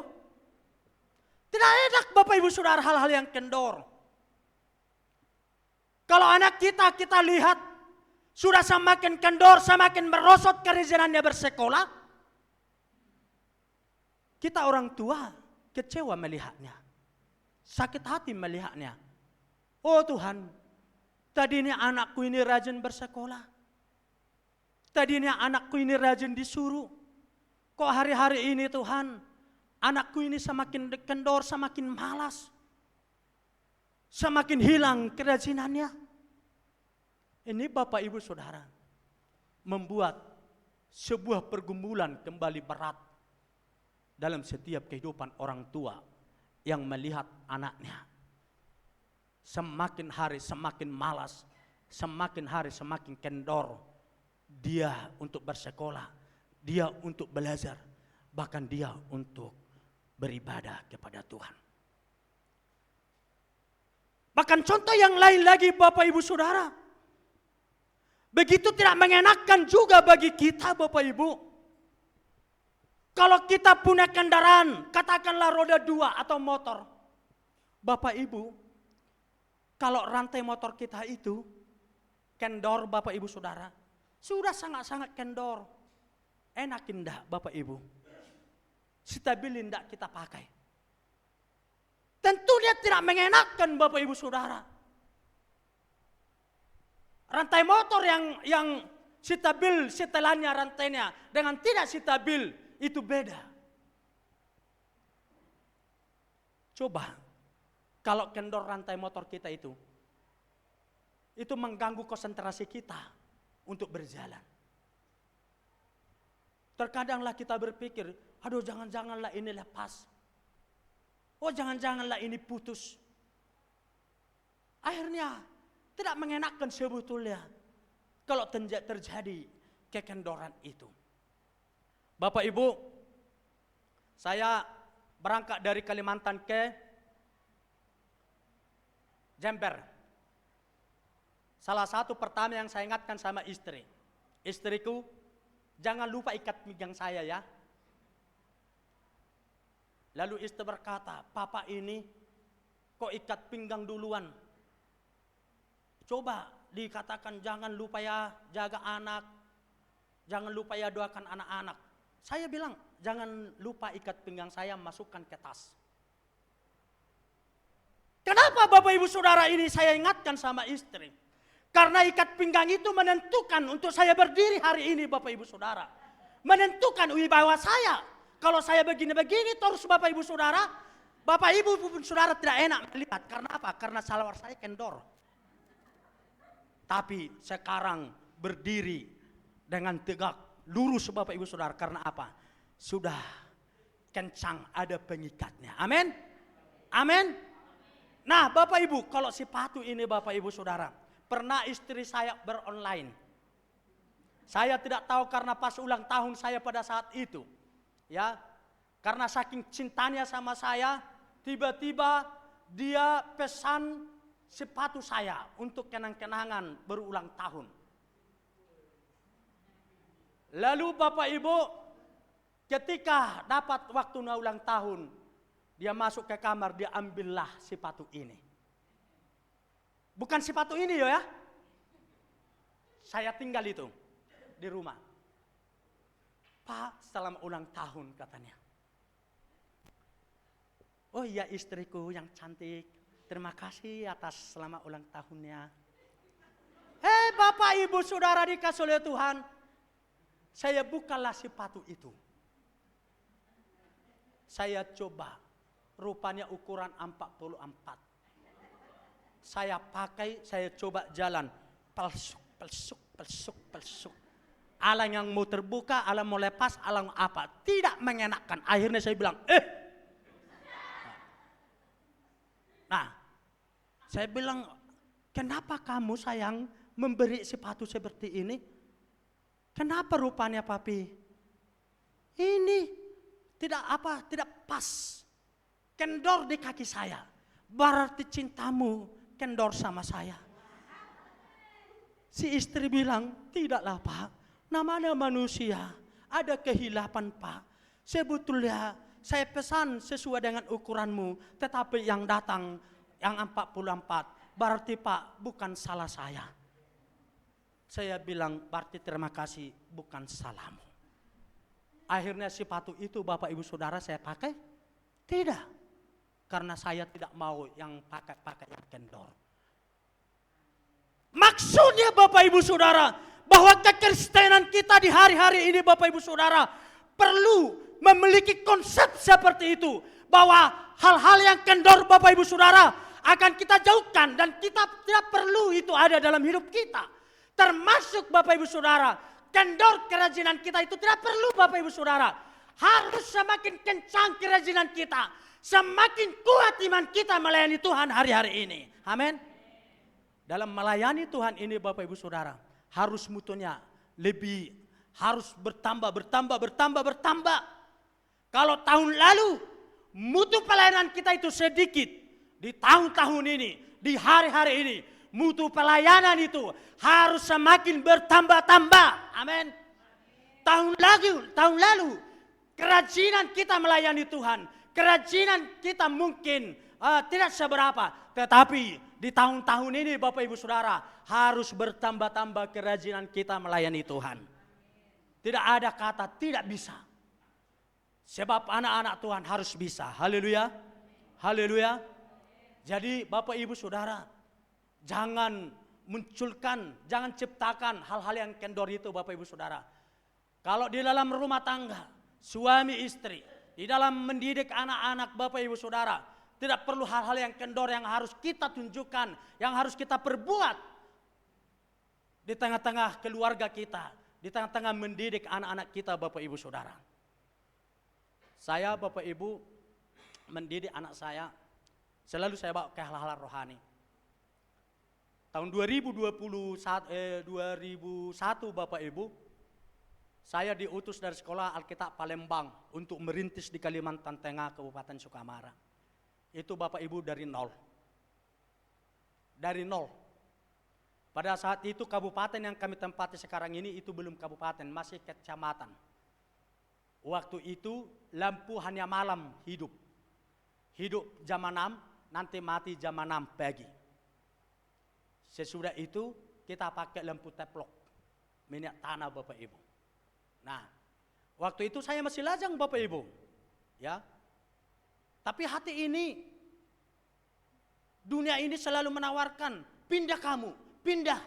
Tidak enak Bapak Ibu Saudara hal-hal yang kendor. Kalau anak kita lihat sudah semakin kendor, semakin merosot kerajianannya bersekolah, kita orang tua kecewa melihatnya, sakit hati melihatnya. Oh Tuhan, tadinya anakku ini rajin bersekolah, tadinya anakku ini rajin disuruh. Kok hari-hari ini Tuhan, anakku ini semakin kendor, semakin malas, semakin hilang kerajinannya. Ini Bapak Ibu Saudara membuat sebuah pergumulan kembali berat dalam setiap kehidupan orang tua yang melihat anaknya semakin hari semakin malas, semakin hari semakin kendor. Dia untuk bersekolah, dia untuk belajar, bahkan dia untuk beribadah kepada Tuhan. Bahkan contoh yang lain lagi Bapak Ibu Saudara, begitu tidak mengenakan juga bagi kita Bapak Ibu. Kalau kita punya kendaraan, katakanlah roda 2 atau motor. Bapak Ibu, kalau rantai motor kita itu kendor Bapak Ibu Saudara, sudah sangat-sangat kendor. Enak indah Bapak Ibu? Stabil indah kita pakai. Tentu dia tidak mengenakan Bapak Ibu Saudara. Rantai motor yang stabil setelannya rantainya dengan tidak stabil, itu beda. Coba kalau kendor rantai motor kita itu mengganggu konsentrasi kita untuk berjalan. Terkadanglah kita berpikir, aduh jangan-janganlah ini lepas. Oh jangan-janganlah ini putus. Akhirnya tidak mengenakan sebetulnya kalau terjadi kekendoran itu. Bapak Ibu, saya berangkat dari Kalimantan ke Jember. Salah satu pertama yang saya ingatkan sama istri. Istriku, jangan lupa ikat pinggang saya ya. Lalu istri berkata, papa ini kok ikat pinggang duluan? Coba dikatakan jangan lupa ya jaga anak, jangan lupa ya doakan anak-anak. Saya bilang, jangan lupa ikat pinggang saya, masukkan ke tas. Kenapa Bapak Ibu Saudara ini saya ingatkan sama istri? Karena ikat pinggang itu menentukan untuk saya berdiri hari ini Bapak Ibu Saudara. Menentukan wibawa saya. Kalau saya begini-begini terus Bapak Ibu Saudara, Bapak Ibu pun Saudara tidak enak melihat. Karena apa? Karena salawar saya kendor. Tapi sekarang berdiri dengan tegak, lurus Bapak Ibu Saudara. Karena apa? Sudah kencang ada pengikatnya. Amin. Amin. Nah Bapak Ibu, kalau sepatu ini Bapak Ibu Saudara, pernah istri saya beronline. Saya tidak tahu karena pas ulang tahun saya pada saat itu. Ya, karena saking cintanya sama saya, tiba-tiba dia pesan sepatu saya untuk kenang-kenangan berulang tahun. Lalu Bapak Ibu, ketika dapat waktu ulang tahun, dia masuk ke kamar, dia ambillah sepatu ini. Bukan sepatu ini ya. Saya tinggal itu di rumah. Pak, selamat ulang tahun katanya. Oh iya istriku yang cantik, terima kasih atas selamat ulang tahunnya. Bapak Ibu Saudara dikasih oleh Tuhan, saya bukalah sepatu itu. Saya coba. Rupanya ukuran 44. Saya pakai, saya coba jalan. Pelsuk. Alang yang mau terbuka, alang mau lepas, alang apa. Tidak mengenakan. Akhirnya saya bilang, Nah, saya bilang, kenapa kamu sayang memberi sepatu seperti ini? Kenapa rupanya papi? Ini tidak pas. Kendor di kaki saya. Berarti cintamu kendor sama saya. Si istri bilang, tidaklah Pak. Namanya manusia. Ada kehilapan Pak. Sebetulnya saya pesan sesuai dengan ukuranmu. Tetapi yang datang yang 44. Berarti Pak bukan salah saya. Saya bilang berarti terima kasih bukan salahmu. Akhirnya sepatu itu Bapak Ibu Saudara saya pakai? Tidak. Karena saya tidak mau yang pakai yang kendor. Maksudnya Bapak Ibu Saudara, bahwa kekristenan kita di hari-hari ini Bapak Ibu Saudara perlu memiliki konsep seperti itu. Bahwa hal-hal yang kendor Bapak Ibu Saudara akan kita jauhkan dan kita tidak perlu itu ada dalam hidup kita. Termasuk Bapak Ibu Saudara, kendor kerajinan kita itu tidak perlu Bapak Ibu Saudara. Harus semakin kencang kerajinan kita. Semakin kuat iman kita melayani Tuhan hari-hari ini. Amin. Dalam melayani Tuhan ini Bapak Ibu Saudara, harus mutunya lebih, harus bertambah. Kalau tahun lalu mutu pelayanan kita itu sedikit, di tahun-tahun ini, di hari-hari ini, mutu pelayanan itu harus semakin bertambah-tambah. Amin. Tahun lalu, kerajinan kita melayani Tuhan, kerajinan kita mungkin tidak seberapa, tetapi di tahun-tahun ini Bapak Ibu Saudara harus bertambah-tambah kerajinan kita melayani Tuhan. Tidak ada kata tidak bisa. Sebab anak-anak Tuhan harus bisa. Haleluya. Haleluya. Jadi Bapak Ibu Saudara, jangan munculkan, jangan ciptakan hal-hal yang kendor itu Bapak Ibu Saudara. Kalau di dalam rumah tangga, suami istri, di dalam mendidik anak-anak Bapak Ibu Saudara, tidak perlu hal-hal yang kendor yang harus kita tunjukkan, yang harus kita perbuat di tengah-tengah keluarga kita, di tengah-tengah mendidik anak-anak kita Bapak Ibu Saudara. Saya Bapak Ibu mendidik anak saya, selalu saya bawa ke hal-hal rohani. Tahun 2001 Bapak Ibu, saya diutus dari sekolah Alkitab Palembang untuk merintis di Kalimantan Tengah, Kabupaten Sukamara. Itu Bapak Ibu dari nol. Dari nol. Pada saat itu kabupaten yang kami tempati sekarang ini itu belum kabupaten, masih kecamatan. Waktu itu lampu hanya malam hidup. Hidup jam 6, nanti mati jam 6 pagi. Sesudah itu kita pakai lampu teplok, minyak tanah Bapak Ibu. Nah, Waktu itu saya masih lajang Bapak Ibu. Ya. Tapi hati ini, dunia ini selalu menawarkan, pindah kamu, pindah.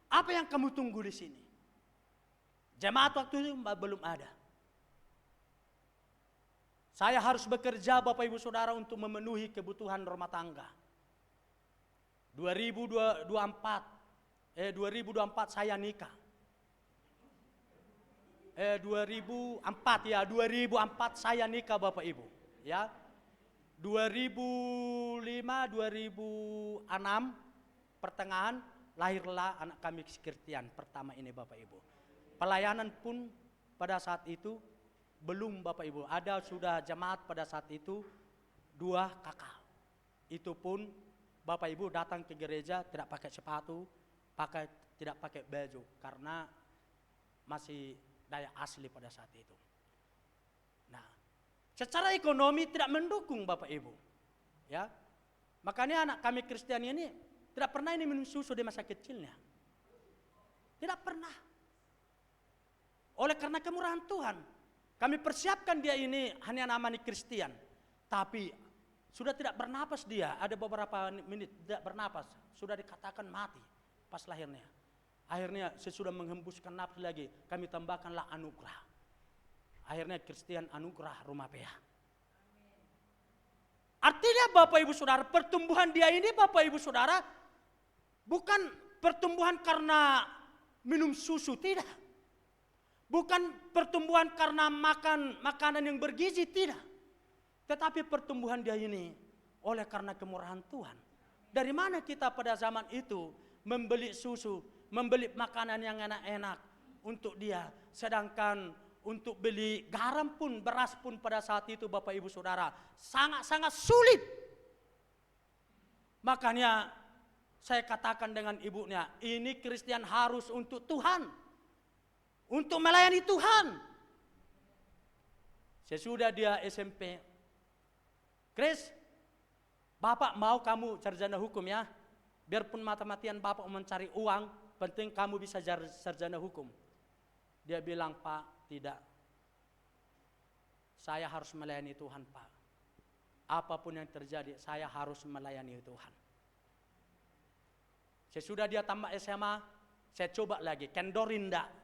Apa yang kamu tunggu di sini? Jemaat waktu itu belum ada. Saya harus bekerja Bapak Ibu Saudara untuk memenuhi kebutuhan rumah tangga. 2024 saya nikah. 2004 saya nikah Bapak Ibu, ya. 2005 2006 pertengahan lahirlah anak kami Kristian pertama ini Bapak Ibu. Pelayanan pun pada saat itu belum Bapak Ibu, ada sudah jemaat pada saat itu 2 kakak. Itu pun Bapak Ibu datang ke gereja tidak pakai sepatu, tidak pakai baju karena masih daya asli pada saat itu. Nah, secara ekonomi tidak mendukung Bapak Ibu. Ya. Makanya anak kami Kristian ini tidak pernah ini minum susu di masa kecilnya. Tidak pernah. Oleh karena kemurahan Tuhan, kami persiapkan dia ini hanya namanya Kristian. Tapi sudah tidak bernapas dia, ada beberapa menit tidak bernapas, sudah dikatakan mati pas lahirnya. Akhirnya sesudah menghembuskan nafas lagi, kami tambahkanlah anugerah. Akhirnya Kristian Anugerah Rumah Pea. Artinya Bapak Ibu Saudara, pertumbuhan dia ini Bapak Ibu Saudara bukan pertumbuhan karena minum susu, tidak. Bukan pertumbuhan karena makan makanan yang bergizi, tidak. Tetapi pertumbuhan dia ini oleh karena kemurahan Tuhan. Dari mana kita pada zaman itu membeli susu, membeli makanan yang enak-enak untuk dia. Sedangkan untuk beli garam pun, beras pun pada saat itu Bapak Ibu Saudara sangat-sangat sulit. Makanya saya katakan dengan ibunya, ini Kristian harus untuk Tuhan. Untuk melayani Tuhan. Sesudah dia SMP, Chris, Bapak mau kamu sarjana hukum ya. Biarpun mati-matian Bapak mencari uang, penting kamu bisa sarjana hukum. Dia bilang, Pak, tidak. Saya harus melayani Tuhan, Pak. Apapun yang terjadi, saya harus melayani Tuhan. Sesudah dia tamat SMA, saya coba lagi, kendorin enggak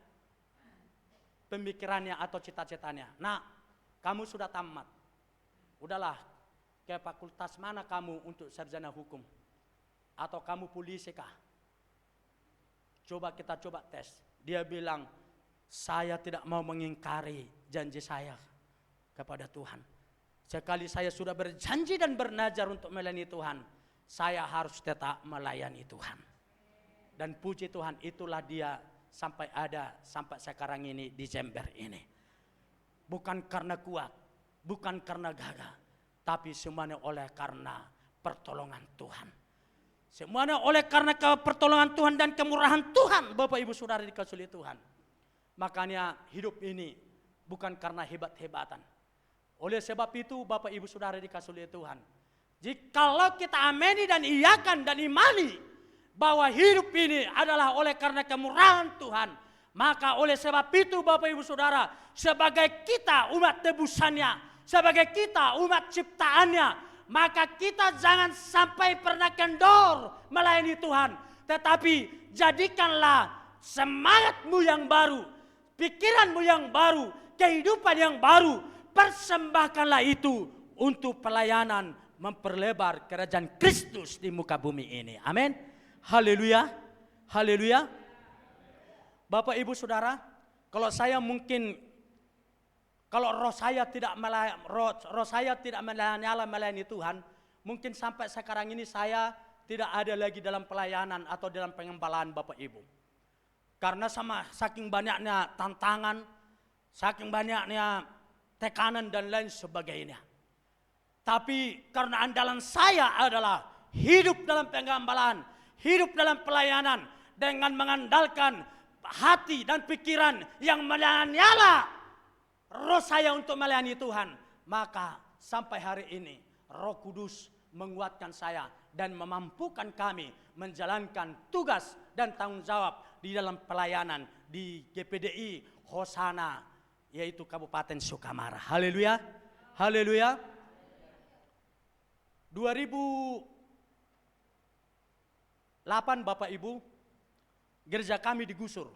pemikirannya atau cita-citanya. Nah, kamu sudah tamat. Udahlah, ke fakultas mana kamu untuk sarjana hukum? Atau kamu polisi kah? Kita coba tes. Dia bilang, saya tidak mau mengingkari janji saya kepada Tuhan. Sekali saya sudah berjanji dan bernazar untuk melayani Tuhan, saya harus tetap melayani Tuhan. Dan puji Tuhan, itulah dia sampai sekarang ini di Jember ini. Bukan karena kuat, bukan karena gagah, tapi semuanya oleh karena pertolongan Tuhan. Semuanya oleh karena pertolongan Tuhan dan kemurahan Tuhan, Bapak Ibu Saudara dikasihi Tuhan. Makanya hidup ini bukan karena hebat-hebatan. Oleh sebab itu Bapak Ibu Saudara dikasihi Tuhan, jikalau kita amini dan iyakan dan imani bahwa hidup ini adalah oleh karena kemurahan Tuhan, maka oleh sebab itu Bapak Ibu Saudara, sebagai kita umat tebusannya, sebagai kita umat ciptaannya, maka kita jangan sampai pernah kendor melayani Tuhan. Tetapi jadikanlah semangatmu yang baru, pikiranmu yang baru, kehidupan yang baru, persembahkanlah itu untuk pelayanan memperlebar kerajaan Kristus di muka bumi ini. Amin. Haleluya, haleluya. Bapak Ibu Saudara, kalau saya mungkin, kalau roh saya tidak melayani Tuhan, mungkin sampai sekarang ini saya tidak ada lagi dalam pelayanan atau dalam pengembalaan Bapak Ibu. Karena saking banyaknya tantangan, saking banyaknya tekanan dan lain sebagainya. Tapi karena andalan saya adalah hidup dalam pengembalaan, hidup dalam pelayanan dengan mengandalkan hati dan pikiran yang menyala roh saya untuk melayani Tuhan, maka sampai hari ini Roh Kudus menguatkan saya dan memampukan kami menjalankan tugas dan tanggung jawab di dalam pelayanan di GPDI Hosana, yaitu Kabupaten Sukamara. Haleluya, haleluya. 2008 Bapak Ibu, gereja kami digusur.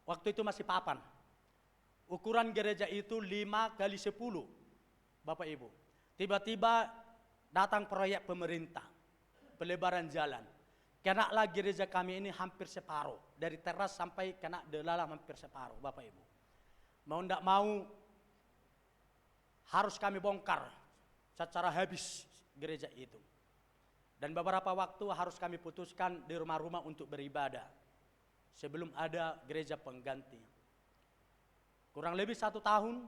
Waktu itu masih papan. Ukuran gereja itu 5x10, Bapak Ibu. Tiba-tiba datang proyek pemerintah, pelebaran jalan. Kenalah gereja kami ini hampir separuh. Dari teras sampai kena dalam hampir separuh, Bapak Ibu. Mau tidak mau harus kami bongkar secara habis gereja itu. Dan beberapa waktu harus kami putuskan di rumah-rumah untuk beribadah sebelum ada gereja pengganti. Kurang lebih 1 tahun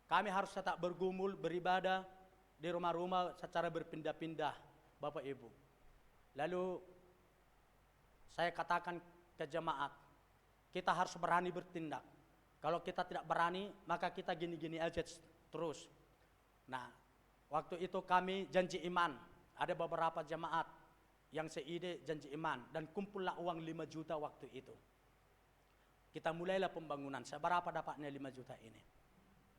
kami harus tetap bergumul beribadah di rumah-rumah secara berpindah-pindah, Bapak Ibu. Lalu saya katakan ke jemaat, kita harus berani bertindak. Kalau kita tidak berani, maka kita gini-gini aja terus. Nah, waktu itu kami janji iman. Ada beberapa jemaat yang seide janji iman. Dan kumpullah uang 5 juta waktu itu. Kita mulailah pembangunan. Seberapa dapatnya 5 juta ini?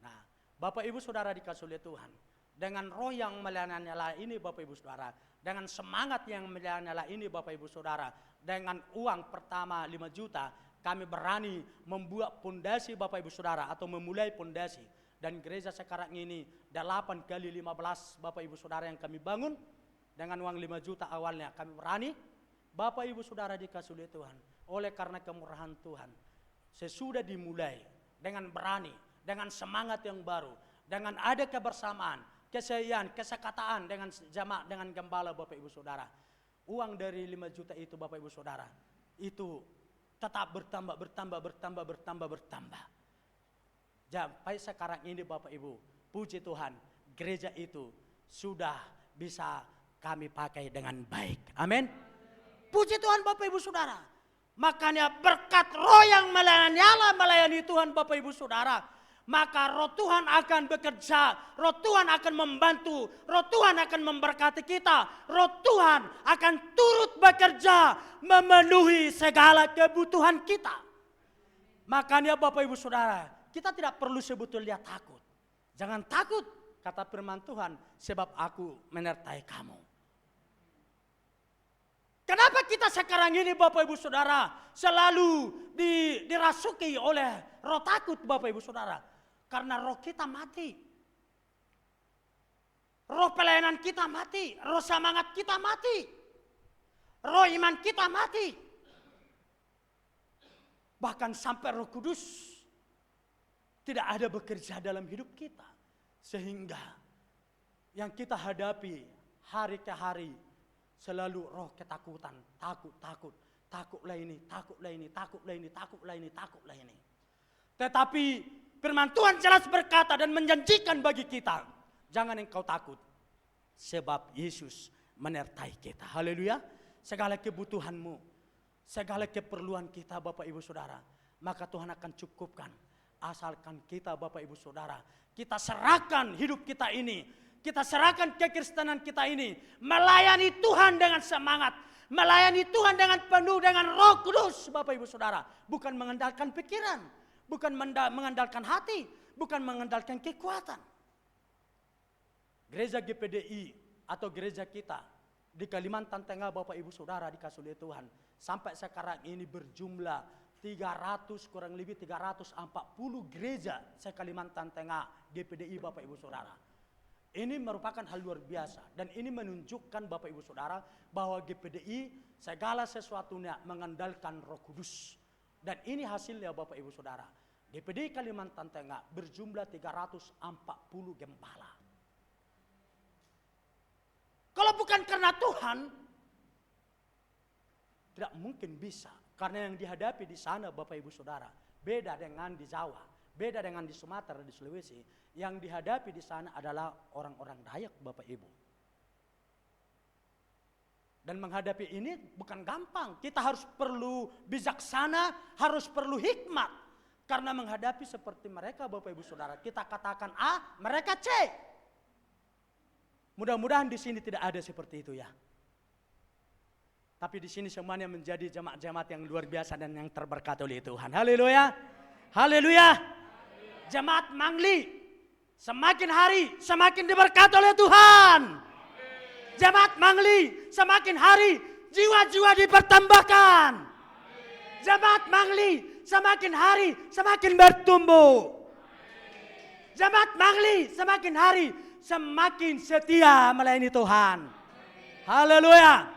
Nah, Bapak Ibu Saudara dikasih oleh Tuhan. Dengan roh yang menyala ini Bapak Ibu Saudara. Dengan semangat yang menyala ini Bapak Ibu Saudara. Dengan uang pertama 5 juta. Kami berani membuat pondasi Bapak Ibu Saudara. Atau memulai pondasi. Dan gereja sekarang ini 8x15 Bapak Ibu Saudara yang kami bangun. Dengan uang 5 juta awalnya kami berani. Bapak Ibu Saudara dikasih oleh Tuhan. Oleh karena kemurahan Tuhan. Sesudah dimulai dengan berani. Dengan semangat yang baru. Dengan ada kebersamaan. Kesetiaan, kesekataan dengan jamaah, dengan gembala Bapak Ibu Saudara. Uang dari 5 juta itu Bapak Ibu Saudara. Itu tetap bertambah. Sampai sekarang ini Bapak Ibu, puji Tuhan, gereja itu sudah bisa kami pakai dengan baik. Amin. Puji Tuhan Bapak Ibu Saudara. Makanya berkat roh yang melayani Tuhan Bapak Ibu Saudara. Maka roh Tuhan akan bekerja, roh Tuhan akan membantu, roh Tuhan akan memberkati kita, roh Tuhan akan turut bekerja memenuhi segala kebutuhan kita. Makanya Bapak Ibu Saudara, kita tidak perlu sebetulnya takut. Jangan takut, kata firman Tuhan, sebab aku menyertai kamu. Kenapa kita sekarang ini Bapak Ibu Saudara selalu dirasuki oleh roh takut Bapak Ibu Saudara? Karena roh kita mati. Roh pelayanan kita mati. Roh semangat kita mati. Roh iman kita mati. Bahkan sampai Roh Kudus tidak ada bekerja dalam hidup kita. Sehingga yang kita hadapi hari ke hari selalu roh ketakutan. Takutlah ini. Tetapi firman Tuhan jelas berkata dan menjanjikan bagi kita, jangan engkau takut, sebab Yesus menyertai kita. Haleluya. Segala kebutuhanmu, segala keperluan kita Bapak Ibu Saudara, maka Tuhan akan cukupkan. Asalkan kita Bapak Ibu Saudara, kita serahkan hidup kita ini, kita serahkan kekristenan kita ini, melayani Tuhan dengan semangat, melayani Tuhan dengan penuh dengan Roh Kudus Bapak Ibu Saudara, bukan mengandalkan pikiran. Bukan mengandalkan hati, bukan mengandalkan kekuatan. Gereja GPDI atau gereja kita di Kalimantan Tengah Bapak Ibu Saudara dikasih oleh Tuhan. Sampai sekarang ini berjumlah 340 gereja se-Kalimantan Tengah GPDI Bapak Ibu Saudara. Ini merupakan hal luar biasa. Dan ini menunjukkan Bapak Ibu Saudara bahwa GPDI segala sesuatunya mengandalkan Roh Kudus. Dan ini hasilnya Bapak Ibu Saudara. GPDI Kalimantan Tengah berjumlah 340 gembala. Kalau bukan karena Tuhan, tidak mungkin bisa. Karena yang dihadapi di sana Bapak Ibu Saudara, beda dengan di Jawa, beda dengan di Sumatera, di Sulawesi. Yang dihadapi di sana adalah orang-orang Dayak Bapak Ibu. Dan menghadapi ini bukan gampang. Kita harus perlu bijaksana, harus perlu hikmat. Karena menghadapi seperti mereka Bapak Ibu Saudara, kita katakan A, mereka C. Mudah-mudahan di sini tidak ada seperti itu ya. Tapi di sini semuanya menjadi jemaat-jemaat yang luar biasa dan yang terberkati oleh Tuhan. Haleluya. Haleluya. Jemaat Mangli semakin hari semakin diberkati oleh Tuhan. Jemaat Mangli semakin hari jiwa-jiwa dipertambahkan. Jemaat Mangli semakin hari semakin bertumbuh. Jemaat Mangli semakin hari semakin setia melayani Tuhan. Haleluya.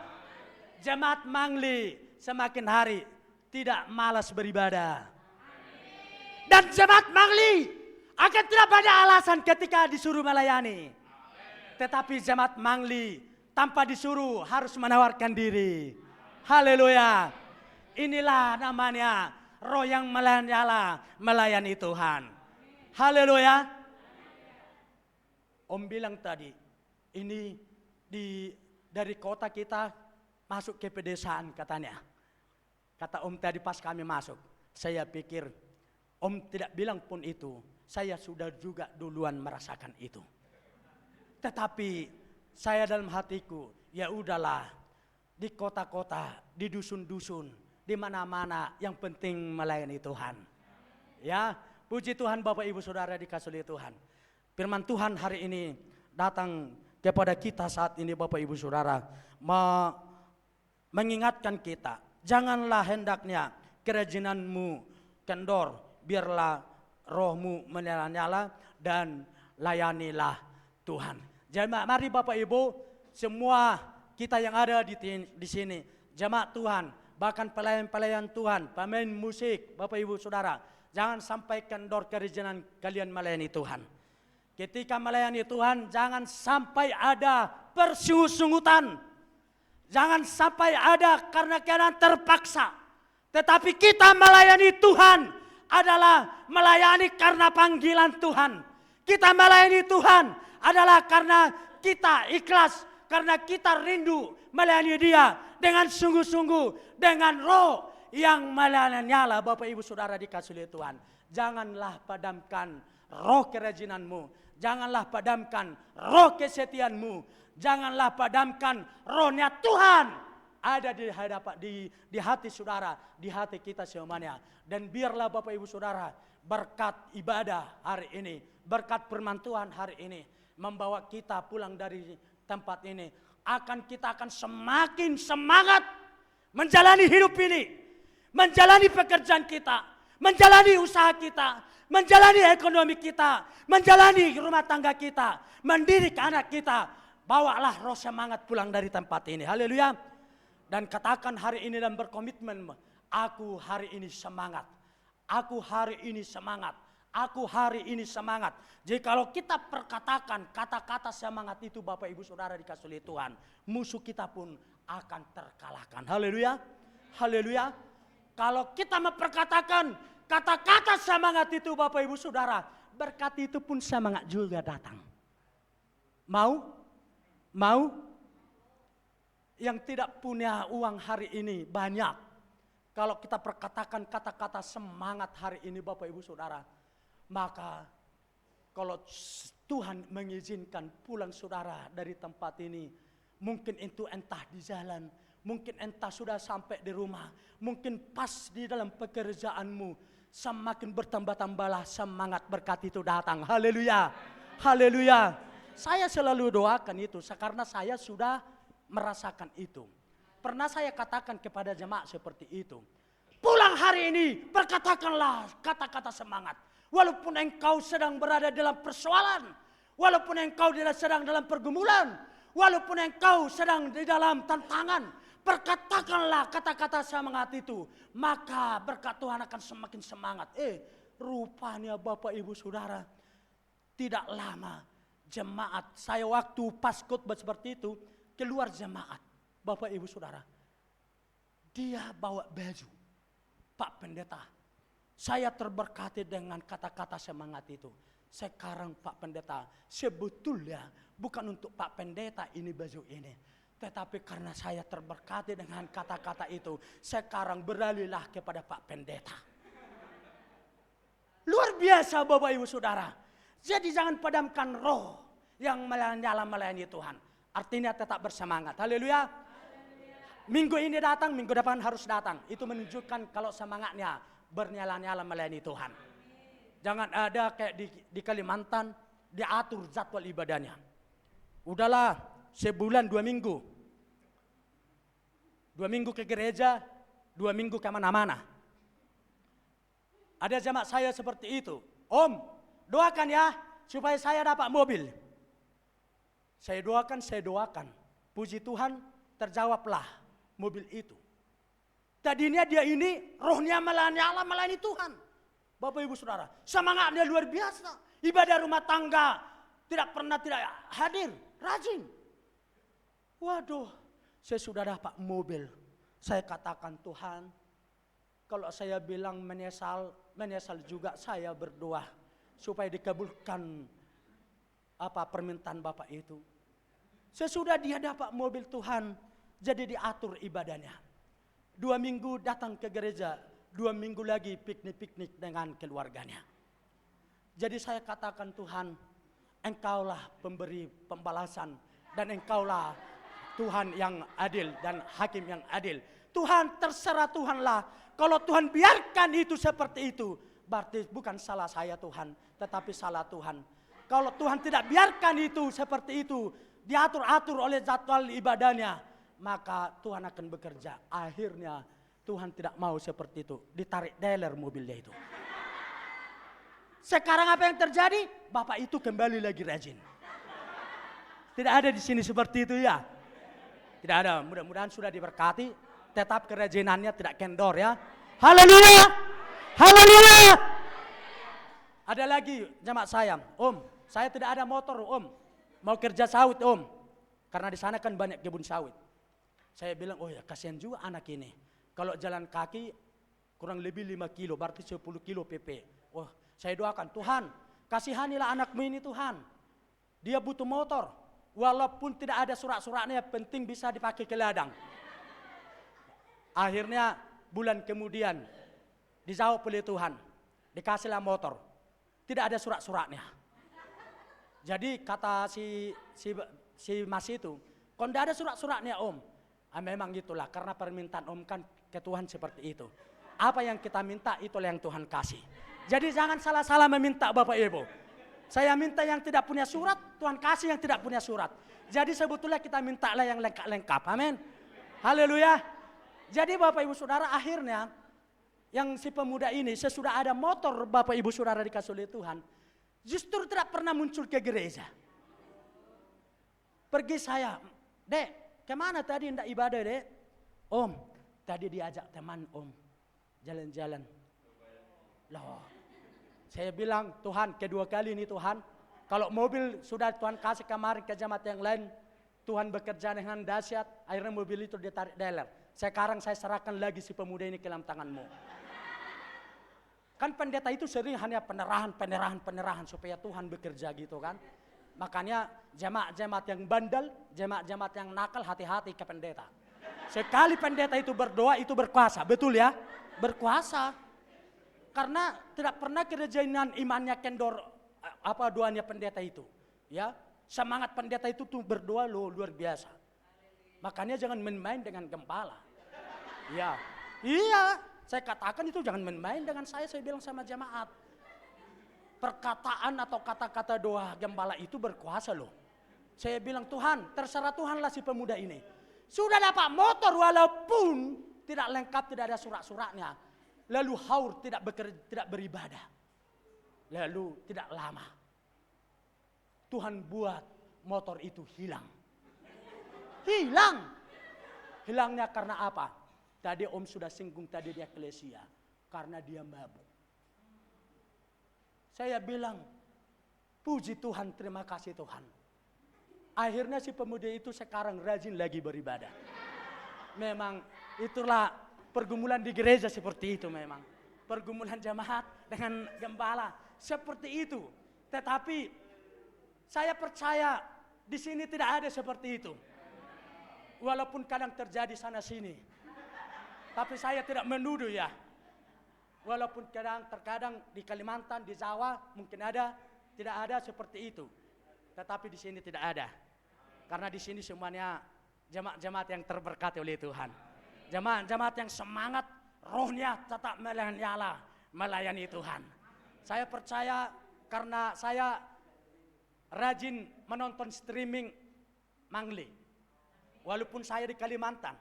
Jemaat Mangli semakin hari tidak malas beribadah. Dan jemaat Mangli akan tidak banyak alasan ketika disuruh melayani. Tetapi jemaat Mangli tanpa disuruh harus menawarkan diri. Haleluya. Inilah namanya roh yang melayani Tuhan. Haleluya. Om bilang tadi, ini dari kota kita masuk ke pedesaan katanya. Kata Om tadi pas kami masuk, saya pikir Om tidak bilang pun itu, saya sudah juga duluan merasakan itu. Tetapi saya dalam hatiku, ya udahlah, di kota-kota, di dusun-dusun, di mana-mana yang penting melayani Tuhan. Ya, puji Tuhan Bapak Ibu Saudara dikasih oleh Tuhan. Firman Tuhan hari ini datang kepada kita saat ini Bapak Ibu Saudara, mengingatkan kita, janganlah hendaknya kerajinanmu kendor, biarlah rohmu menyala-nyala dan layanilah Tuhan. Jadi mari Bapak Ibu, semua kita yang ada di sini, jemaat Tuhan, bahkan pelayan-pelayan Tuhan, pemain musik, Bapak Ibu Saudara, jangan sampai kendor kerajaan kalian melayani Tuhan. Ketika melayani Tuhan, jangan sampai ada persungut-sungutan. Jangan sampai ada karena kalian terpaksa. Tetapi kita melayani Tuhan adalah melayani karena panggilan Tuhan. Kita melayani Tuhan adalah karena kita ikhlas, karena kita rindu melayani Dia dengan sungguh-sungguh, dengan roh yang menyala. Bapak Ibu Saudara dikasih oleh Tuhan, janganlah padamkan roh kerajinanmu, janganlah padamkan roh kesetiaanmu, janganlah padamkan rohnya Tuhan ada di hadapan di hati saudara, di hati kita semuanya. Dan biarlah Bapak Ibu Saudara, berkat ibadah hari ini, berkat firman Tuhan hari ini, membawa kita pulang dari tempat ini, kita akan semakin semangat menjalani hidup ini, menjalani pekerjaan kita, menjalani usaha kita, menjalani ekonomi kita, menjalani rumah tangga kita, mendidik anak kita. Bawalah roh semangat pulang dari tempat ini. Haleluya. Dan katakan hari ini dan berkomitmen, aku hari ini semangat. Aku hari ini semangat. Aku hari ini semangat. Jadi kalau kita perkatakan kata-kata semangat itu Bapak Ibu Saudara dikasih oleh Tuhan, musuh kita pun akan terkalahkan. Haleluya. Haleluya. Kalau kita memperkatakan kata-kata semangat itu Bapak Ibu Saudara, berkat itu pun semangat juga datang. Mau? Mau? Yang tidak punya uang hari ini banyak. Kalau kita perkatakan kata-kata semangat hari ini Bapak Ibu Saudara, maka kalau Tuhan mengizinkan pulang saudara dari tempat ini, mungkin itu entah di jalan, mungkin entah sudah sampai di rumah, mungkin pas di dalam pekerjaanmu, semakin bertambah-tambahlah semangat berkat itu datang. Haleluya. Haleluya. Saya selalu doakan itu karena saya sudah merasakan itu. Pernah saya katakan kepada jemaat seperti itu. Pulang hari ini berkatakanlah kata-kata semangat. Walaupun engkau sedang berada dalam persoalan, walaupun engkau sedang dalam pergumulan, walaupun engkau sedang di dalam tantangan, perkatakanlah kata-kata semangat itu. Maka berkat Tuhan akan semakin semangat. Rupanya Bapak Ibu Saudara, tidak lama jemaat, saya waktu pas khotbah seperti itu, keluar jemaat, Bapak Ibu Saudara, dia bawa baju, Pak Pendeta, saya terberkati dengan kata-kata semangat itu. Sekarang Pak Pendeta, sebetulnya bukan untuk Pak Pendeta ini baju ini, tetapi karena saya terberkati dengan kata-kata itu, sekarang beralihlah kepada Pak Pendeta. Luar biasa Bapak Ibu Saudara. Jadi jangan padamkan roh yang melayani Tuhan. Artinya tetap bersemangat. Haleluya. Minggu ini datang, minggu depan harus datang. Itu menunjukkan kalau semangatnya bernyala-nyala melayani Tuhan. Jangan ada kayak di Kalimantan diatur jadwal ibadahnya. Udahlah sebulan 2 minggu. 2 minggu ke gereja, 2 minggu ke mana-mana. Ada jemaat saya seperti itu. Om, doakan ya supaya saya dapat mobil. Saya doakan. Puji Tuhan, terjawablah mobil itu. Tadinya dia ini rohnya melayani Tuhan. Bapak Ibu Saudara, semangatnya luar biasa. Ibadah rumah tangga tidak pernah tidak hadir, rajin. Waduh, saya sudah dapat mobil. Saya katakan, Tuhan, kalau saya bilang menyesal juga saya berdoa supaya dikabulkan permintaan Bapak itu. Sesudah dia dapat mobil Tuhan, jadi diatur ibadahnya. 2 minggu datang ke gereja, 2 minggu lagi piknik-piknik dengan keluarganya. Jadi saya katakan, Tuhan, Engkaulah pemberi pembalasan dan Engkaulah Tuhan yang adil dan hakim yang adil. Tuhan, terserah Tuhanlah. Kalau Tuhan biarkan itu seperti itu, berarti bukan salah saya Tuhan, tetapi salah Tuhan. Kalau Tuhan tidak biarkan itu seperti itu, diatur-atur oleh jadwal ibadahnya, maka Tuhan akan bekerja. Akhirnya Tuhan tidak mau seperti itu, ditarik dealer mobilnya itu. Sekarang apa yang terjadi? Bapak itu kembali lagi rajin. Tidak ada di sini seperti itu ya. Tidak ada, mudah-mudahan sudah diberkati, tetap kerajinannya tidak kendor ya. Haleluya! Haleluya! Ada lagi jemaat saya, Om, saya tidak ada motor Om, mau kerja sawit Om, karena di sana kan banyak kebun sawit. Saya bilang, oh ya kasihan juga anak ini, kalau jalan kaki kurang lebih 5 kilo, berarti 10 kilo PP. Wah, saya doakan, Tuhan kasihanilah anakmu ini Tuhan, dia butuh motor, walaupun tidak ada surat-suratnya, penting bisa dipakai ke ladang. Akhirnya bulan kemudian dijawab oleh Tuhan, dikasihlah motor, tidak ada surat-suratnya. Jadi kata si Mas itu, kok tidak ada surat-suratnya Om? Memang gitulah, karena permintaan Om kan ke Tuhan seperti itu. Apa yang kita minta itulah yang Tuhan kasih. Jadi jangan salah-salah meminta Bapak Ibu. Saya minta yang tidak punya surat, Tuhan kasih yang tidak punya surat. Jadi sebetulnya kita mintalah yang lengkap-lengkap. Amin. Haleluya. Jadi Bapak Ibu Saudara, akhirnya yang si pemuda ini sesudah ada motor Bapak Ibu Saudara dikasih oleh Tuhan, justru tidak pernah muncul ke gereja. Pergi saya, Dek, kemana tadi hendak ibadah Dek? Om, tadi diajak teman Om, jalan-jalan. Loh, saya bilang Tuhan kedua kali ini Tuhan, kalau mobil sudah Tuhan kasih kemarin ke jemaat yang lain, Tuhan bekerja dengan dahsyat, akhirnya mobil itu ditarik dealer. Sekarang saya serahkan lagi si pemuda ini ke dalam tanganmu. Kan pendeta itu sering hanya penerahan supaya Tuhan bekerja gitu kan. Makanya jemaat-jemaat yang bandel, jemaat-jemaat yang nakal, hati-hati ke pendeta. Sekali pendeta itu berdoa itu berkuasa, betul ya? Berkuasa. Karena tidak pernah kerajaan imannya kendor doanya pendeta itu. Ya, semangat pendeta itu tuh berdoa loh luar biasa. Makanya jangan main-main dengan gembala. Ya, iya, saya katakan itu jangan main-main dengan saya bilang sama jemaat. Perkataan atau kata-kata doa gembala itu berkuasa loh. Saya bilang Tuhan, terserah Tuhanlah si pemuda ini. Sudah dapat motor walaupun tidak lengkap, tidak ada surat-suratnya. Lalu haur tidak beribadah. Lalu tidak lama. Tuhan buat motor itu hilang. Hilang. Hilangnya karena apa? Tadi Om sudah singgung tadi di eklesia. Karena dia mabuk. Saya bilang, puji Tuhan, terima kasih Tuhan. Akhirnya si pemuda itu sekarang rajin lagi beribadah. Memang itulah pergumulan di gereja seperti itu memang. Pergumulan jemaat dengan gembala seperti itu. Tetapi saya percaya di sini tidak ada seperti itu. Walaupun kadang terjadi sana sini. Tapi saya tidak menuduh ya. Walaupun terkadang di Kalimantan, di Jawa mungkin ada, tidak ada seperti itu. Tetapi di sini tidak ada. Karena di sini semuanya jemaat-jemaat yang terberkati oleh Tuhan. Jemaat-jemaat yang semangat rohnya tetap melayani Tuhan. Saya percaya karena saya rajin menonton streaming Mangli, walaupun saya di Kalimantan.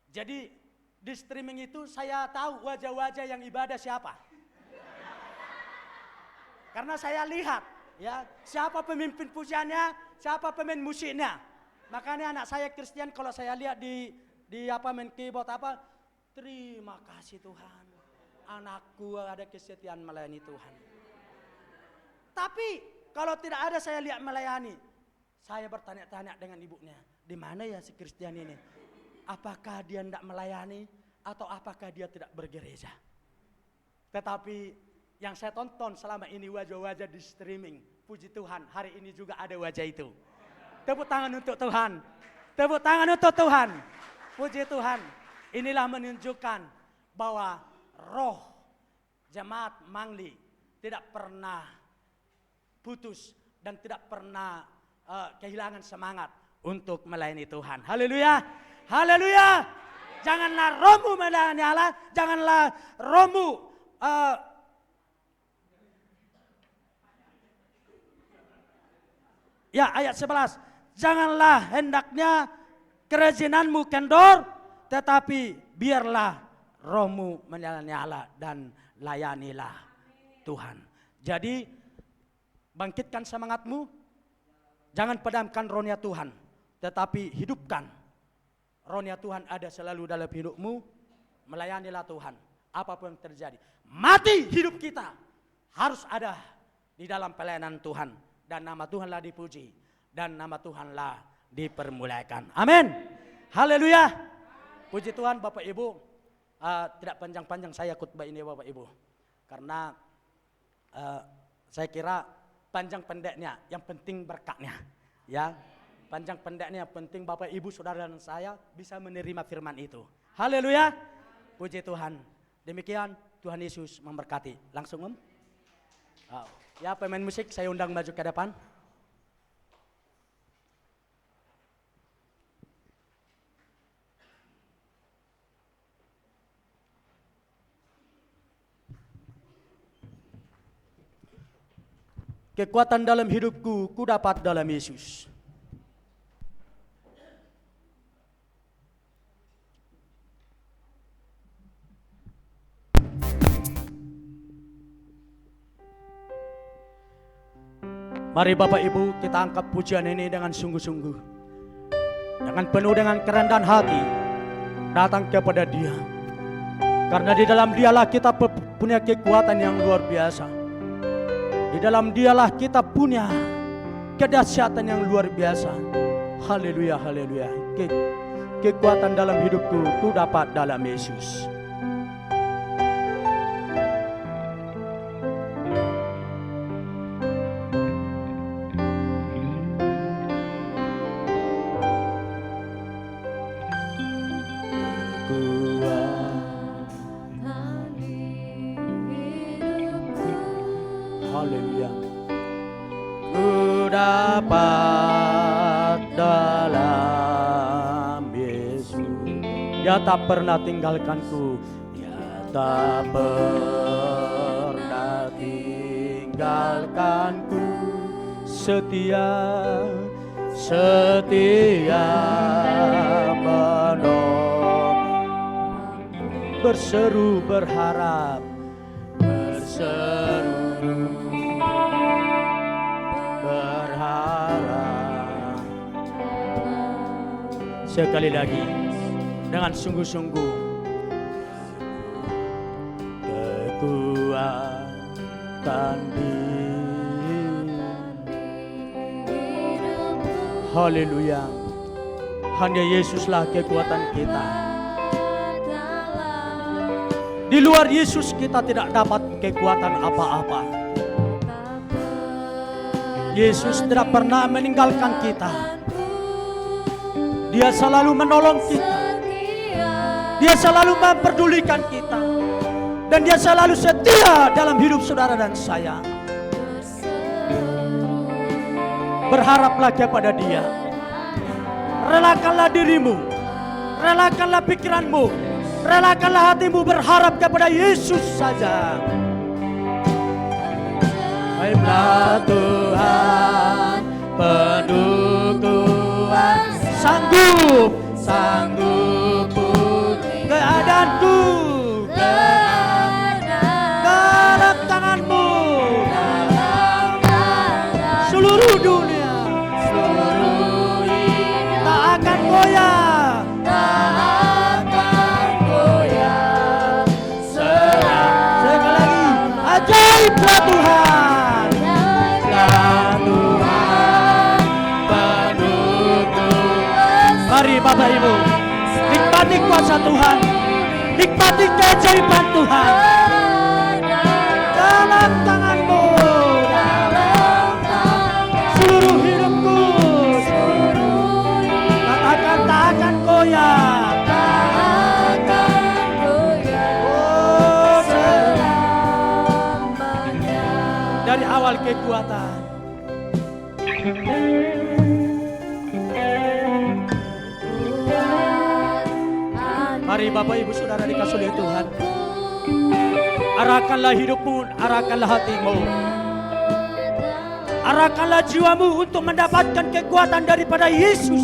Jadi di streaming itu saya tahu wajah-wajah yang ibadah siapa. Karena saya lihat ya siapa pemimpin pujiannya, siapa pemain musiknya. Makanya anak saya Kristen kalau saya lihat di main keyboard terima kasih Tuhan, anakku ada kesetiaan melayani Tuhan. Tapi kalau tidak ada saya lihat melayani, saya bertanya-tanya dengan ibunya, di mana ya si Kristen ini? Apakah dia tidak melayani atau apakah dia tidak bergereja? Tetapi yang saya tonton selama ini wajah-wajah di streaming, puji Tuhan hari ini juga ada wajah itu. Tepuk tangan untuk Tuhan. Tepuk tangan untuk Tuhan. Puji Tuhan. Inilah menunjukkan bahwa roh jemaat Mangli tidak pernah putus dan tidak pernah kehilangan semangat untuk melayani Tuhan. Haleluya. Haleluya. Janganlah rohmu melayani Allah, janganlah rohmu ya ayat 11. Janganlah hendaknya kerajinanmu kendor, tetapi biarlah rohmu melayani Allah dan layanilah Tuhan. Jadi bangkitkan semangatmu, jangan padamkan rohnya Tuhan, tetapi hidupkan rohnya Tuhan ada selalu dalam hidupmu, melayanilah Tuhan. Apapun yang terjadi, mati hidup kita harus ada di dalam pelayanan Tuhan, dan nama Tuhanlah dipuji dan nama Tuhanlah dipermuliakan. Amin. Haleluya. Puji Tuhan Bapak Ibu. Tidak panjang-panjang saya khotbah ini Bapak Ibu, karena saya kira panjang pendeknya yang penting berkatnya, ya. Panjang pendeknya penting Bapak Ibu Saudara dan saya bisa menerima firman itu. Haleluya. Puji Tuhan. Demikian Tuhan Yesus memberkati. Langsung ya pemain musik saya undang maju ke depan. Kekuatan dalam hidupku, ku dapat dalam Yesus. Mari Bapak Ibu kita angkat pujian ini dengan sungguh-sungguh. Dengan penuh dengan kerendahan hati. Datang kepada Dia. Karena di dalam Dialah kita punya kekuatan yang luar biasa. Di dalam Dialah kita punya kedahsyatan yang luar biasa. Haleluya, haleluya. Kekuatan dalam hidupku, ku dapat dalam Yesus. Haleluya. Ku dapat dalam Yesus. Dia tak pernah tinggalkanku. Dia tak pernah tinggalkanku. Setia, setia menolong. Berseru berharap, berseru berharap. Sekali lagi dengan sungguh-sungguh. Kekuatan haleluya. Hanya Yesuslah kekuatan kita. Di luar Yesus kita tidak dapat kekuatan apa-apa. Yesus tidak pernah meninggalkan kita. Dia selalu menolong kita. Dia selalu memperdulikan kita. Dan Dia selalu setia dalam hidup saudara dan saya. Berharaplah kepada Dia. Relakanlah dirimu. Relakanlah pikiranmu. Relakanlah hatimu berharap kepada Yesus saja. Baiklah Tuhan, penuh kuasa, sanggup pulih keadaanku, dalam tanganmu, seluruh dunia, tak akan goyah, sekali lagi, ajaiblah Tuhan. Mari Bapak Ibu, nikmati kuasa Tuhan, nikmati keajaiban Tuhan. Dalam tanganmu, seluruh hidupku, tak akan goyah. Oh, dari awal kekuatan. Mari Bapak Ibu Saudara dikasih oleh Tuhan, arahkanlah hidupmu, arahkanlah hatimu, arahkanlah jiwamu untuk mendapatkan kekuatan daripada Yesus.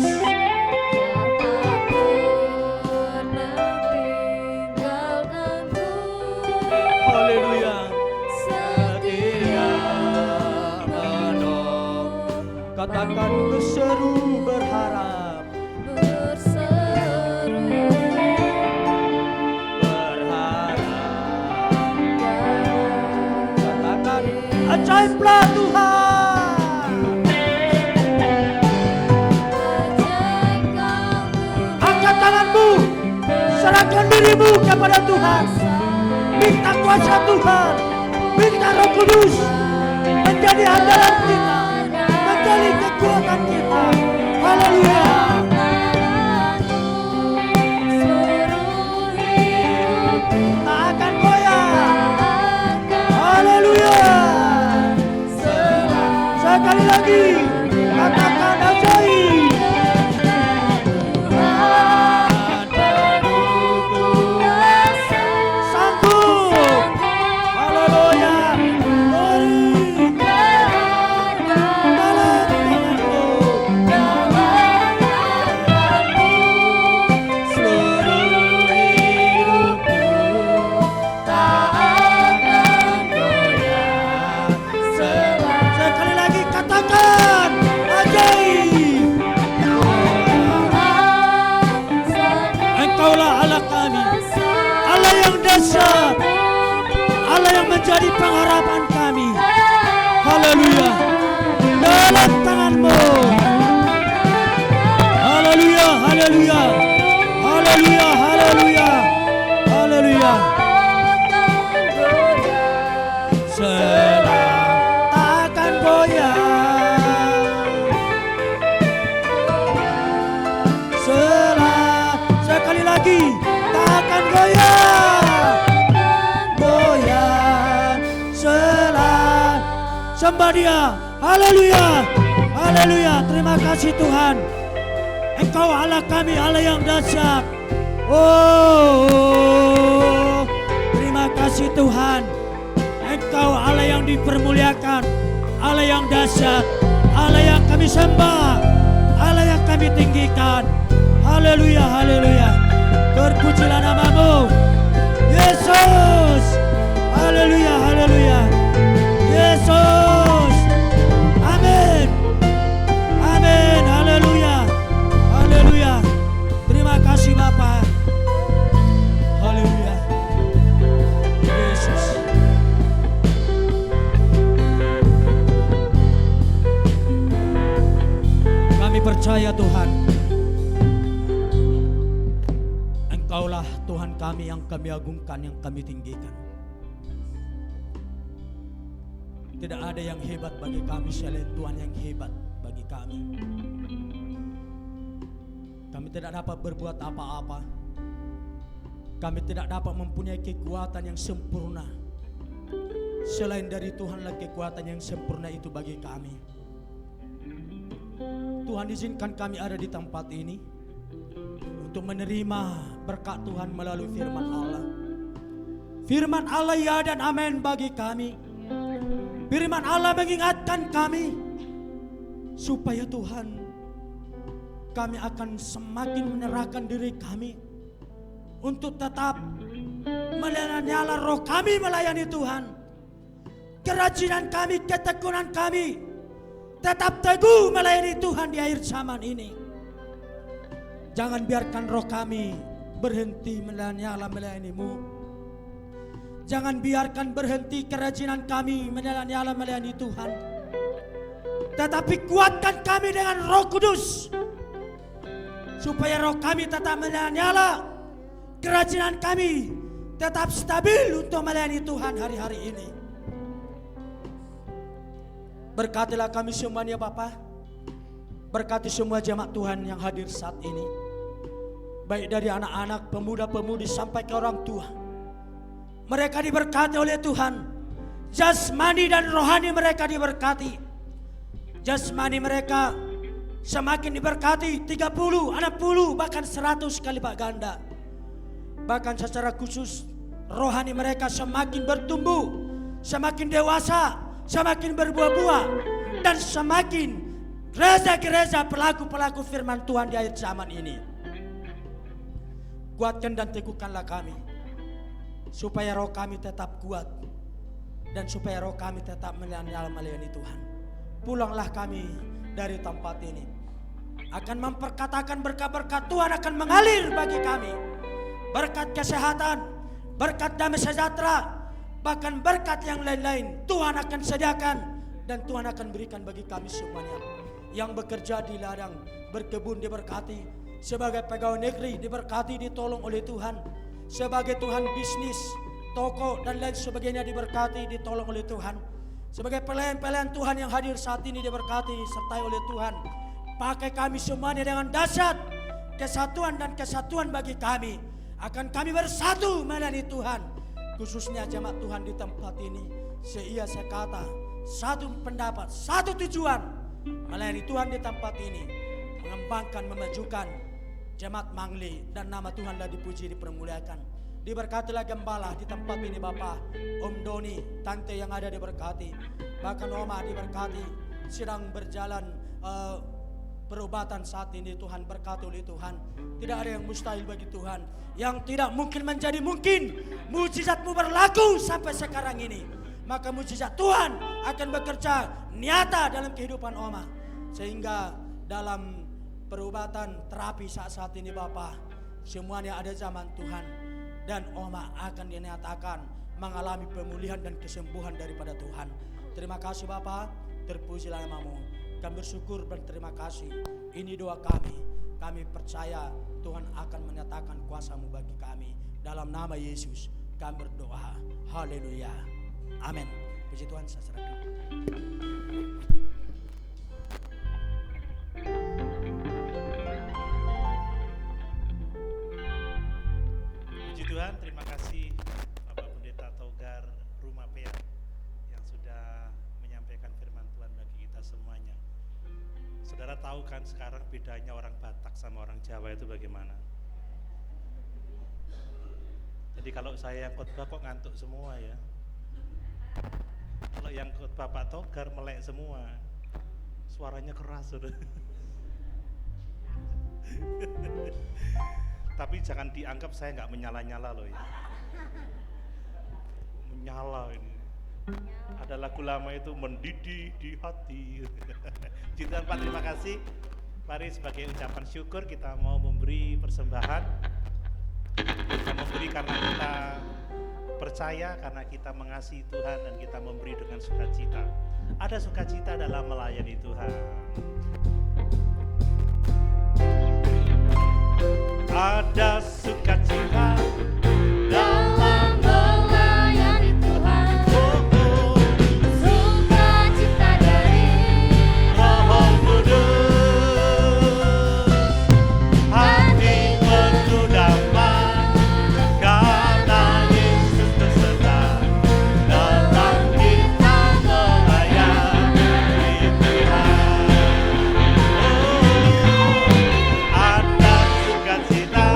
Haleluya. Setia menolong, katakan berseru berharap. Ajaiblah Tuhan. Angkat tanganmu, serahkan dirimu kepada Tuhan. Minta kuasa Tuhan, minta Roh Kudus menjadi andalan kita, menjadi kekuatan kita. Haleluya. Tak akan goyah. Haleluya. Sekali lagi, katakan ajaib. Sanggup. Haleluya. Sekali lagi katakan ajaib. Engkaulah Allah kami, Allah yang dahsyat, Allah yang menjadi pengharapan kami. Haleluya. Dalam tanganmu. Haleluya, haleluya. Haleluya, haleluya. Haleluya. Tak akan goyah. Sekali lagi, tak akan goyah. Goyah. Sembah Dia. Haleluya. Haleluya. Terima kasih Tuhan. Engkau Allah kami, Allah yang dahsyat. Oh, terima kasih Tuhan. Engkau Allah yang dipermuliakan, Allah yang dahsyat, Allah yang kami sembah, Allah yang kami tinggikan. Haleluya, haleluya. Terpujilah namamu, Yesus. Haleluya, haleluya. Yesus. Amin. Amin. Haleluya. Haleluya. Terima kasih Bapa. Haleluya. Yesus. Kami percaya Tuhan, Engkaulah Tuhan kami yang kami agungkan, yang kami tinggikan. Tidak ada yang hebat bagi kami selain Tuhan yang hebat bagi kami. Kami tidak dapat berbuat apa-apa. Kami tidak dapat mempunyai kekuatan yang sempurna. Selain dari Tuhanlah kekuatan yang sempurna itu bagi kami. Tuhan izinkan kami ada di tempat ini untuk menerima berkat Tuhan melalui firman Allah. Firman Allah ya dan amin bagi kami. Firman Allah mengingatkan kami supaya Tuhan, kami akan semakin menyerahkan diri kami untuk tetap menyala roh kami melayani Tuhan. Kerajinan kami, ketekunan kami tetap teguh melayani Tuhan di akhir zaman ini. Jangan biarkan roh kami berhenti melayani-Mu. Jangan biarkan berhenti kerajinan kami menyala-nyala melayani Tuhan. Tetapi kuatkan kami dengan Roh Kudus, supaya roh kami tetap menyala-nyala, kerajinan kami tetap stabil untuk melayani Tuhan hari-hari ini. Berkatilah kami semuanya Bapa. Berkati semua jemaat Tuhan yang hadir saat ini, baik dari anak-anak, pemuda-pemudi sampai ke orang tua. Mereka diberkati oleh Tuhan. Jasmani dan rohani mereka diberkati. Jasmani mereka semakin diberkati 30, 60, bahkan 100 kali lipat ganda. Bahkan secara khusus rohani mereka semakin bertumbuh, semakin dewasa, semakin berbuah-buah, dan semakin gereja-gereja pelaku-pelaku firman Tuhan di akhir zaman ini. Kuatkan dan teguhkanlah kami, supaya roh kami tetap kuat, dan supaya roh kami tetap melayani Tuhan. Pulanglah kami dari tempat ini, akan memperkatakan berkat-berkat Tuhan akan mengalir bagi kami. Berkat kesehatan, berkat damai sejahtera, bahkan berkat yang lain-lain Tuhan akan sediakan, dan Tuhan akan berikan bagi kami semuanya. Yang bekerja di ladang, berkebun diberkati, sebagai pegawai negeri diberkati, ditolong oleh Tuhan, sebagai Tuhan bisnis, toko dan lain sebagainya diberkati, ditolong oleh Tuhan, sebagai pelayan-pelayan Tuhan yang hadir saat ini diberkati, disertai oleh Tuhan. Pakai kami semuanya dengan dahsyat kesatuan dan kesatuan bagi kami. Akan kami bersatu melayani Tuhan, khususnya jemaat Tuhan di tempat ini. Seia sekata, satu pendapat, satu tujuan, melayani Tuhan di tempat ini, mengembangkan, memajukan jemaat Mangli, dan nama Tuhanlah dipuji, dipermuliakan. Diberkatilah gembala di tempat ini Bapak, Om Doni, tante yang ada diberkati, bahkan Oma diberkati, sedang berjalan perobatan saat ini. Tuhan berkati oleh Tuhan. Tidak ada yang mustahil bagi Tuhan. Yang tidak mungkin menjadi mungkin. Mujizat-Mu berlaku sampai sekarang ini. Maka mujizat Tuhan akan bekerja nyata dalam kehidupan Oma. Sehingga dalam perobatan terapi saat ini Bapak, semuanya ada zaman Tuhan. Dan Oma akan dinyatakan mengalami pemulihan dan kesembuhan daripada Tuhan. Terima kasih Bapak, terpujilah nama-Mu. Kami bersyukur dan terima kasih. Ini doa kami. Kami percaya Tuhan akan menyatakan kuasa-Mu bagi kami. Dalam nama Yesus kami berdoa. Haleluya. Amin. Puji Tuhan, saya serahkan. Puji Tuhan, terima kasih Bapak Pendeta Togar Rumah Peang yang sudah menyampaikan firman Tuhan bagi kita semuanya. Saudara tahu kan sekarang bedanya orang Batak sama orang Jawa itu bagaimana? Jadi kalau saya yang khotbah kok ngantuk semua ya. Kalau yang khotbah Pak Togar melek semua. Suaranya keras saudara. Tapi jangan dianggap saya nggak menyala-nyala loh ya. Menyala ini. Ada lagu lama itu mendidih di hati. Cinta Pak, terima kasih. Mari sebagai ucapan syukur kita mau memberi persembahan. Kita memberi karena kita percaya, karena kita mengasihi Tuhan, dan kita memberi dengan sukacita. Ada sukacita dalam melayani Tuhan. Ada sukacita dalam melayani Tuhan. Sukacita dari Roh Kudus, hati penuh damai karena Yesus beserta dalam kita melayani Tuhan. Ada sukacita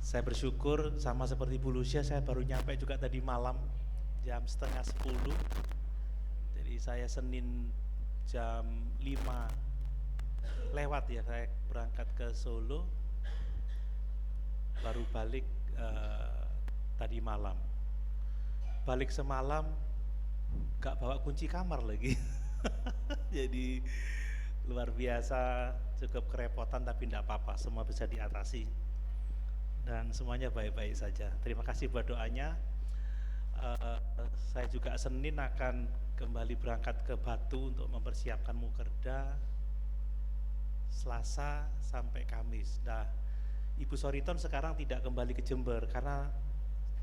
Saya bersyukur sama seperti Bu Lucia, saya baru nyampe juga tadi malam jam 9:30. Jadi saya Senin jam 5 lewat ya, saya berangkat ke Solo, baru balik tadi malam. Balik semalam gak bawa kunci kamar lagi. Jadi luar biasa, cukup kerepotan tapi tidak apa-apa, semua bisa diatasi dan semuanya baik-baik saja. Terima kasih buat doanya. Saya juga Senin akan kembali berangkat ke Batu untuk mempersiapkan Mukerda. Selasa sampai Kamis. Nah, Ibu Soriton sekarang tidak kembali ke Jember karena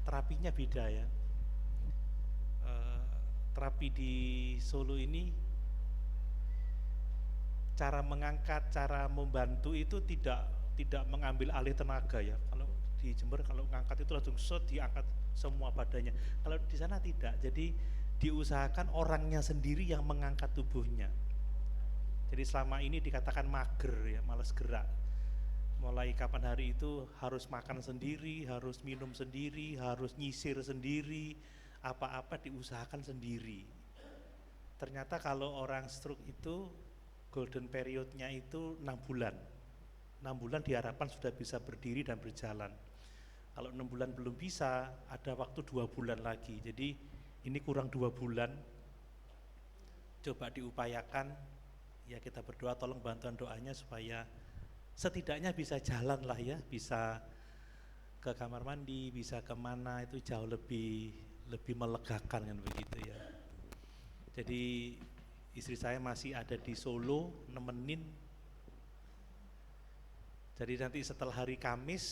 terapinya beda ya. Terapi di Solo ini cara mengangkat, cara membantu itu tidak mengambil alih tenaga ya. Kalau di Jember kalau ngangkat itu langsung diangkat semua badannya. Kalau di sana tidak. Jadi diusahakan orangnya sendiri yang mengangkat tubuhnya. Jadi selama ini dikatakan mager ya, malas gerak. Mulai kapan hari itu harus makan sendiri, harus minum sendiri, harus nyisir sendiri, apa-apa diusahakan sendiri. Ternyata kalau orang stroke itu golden periodnya itu 6 bulan. 6 bulan diharapkan sudah bisa berdiri dan berjalan. Kalau 6 bulan belum bisa, ada waktu 2 bulan lagi. Jadi ini kurang 2 bulan. Coba diupayakan, ya kita berdoa tolong bantuan doanya supaya setidaknya bisa jalan lah ya, bisa ke kamar mandi, bisa kemana, itu jauh lebih melegakan kan begitu ya. Jadi istri saya masih ada di Solo nemenin. Jadi nanti setelah hari Kamis,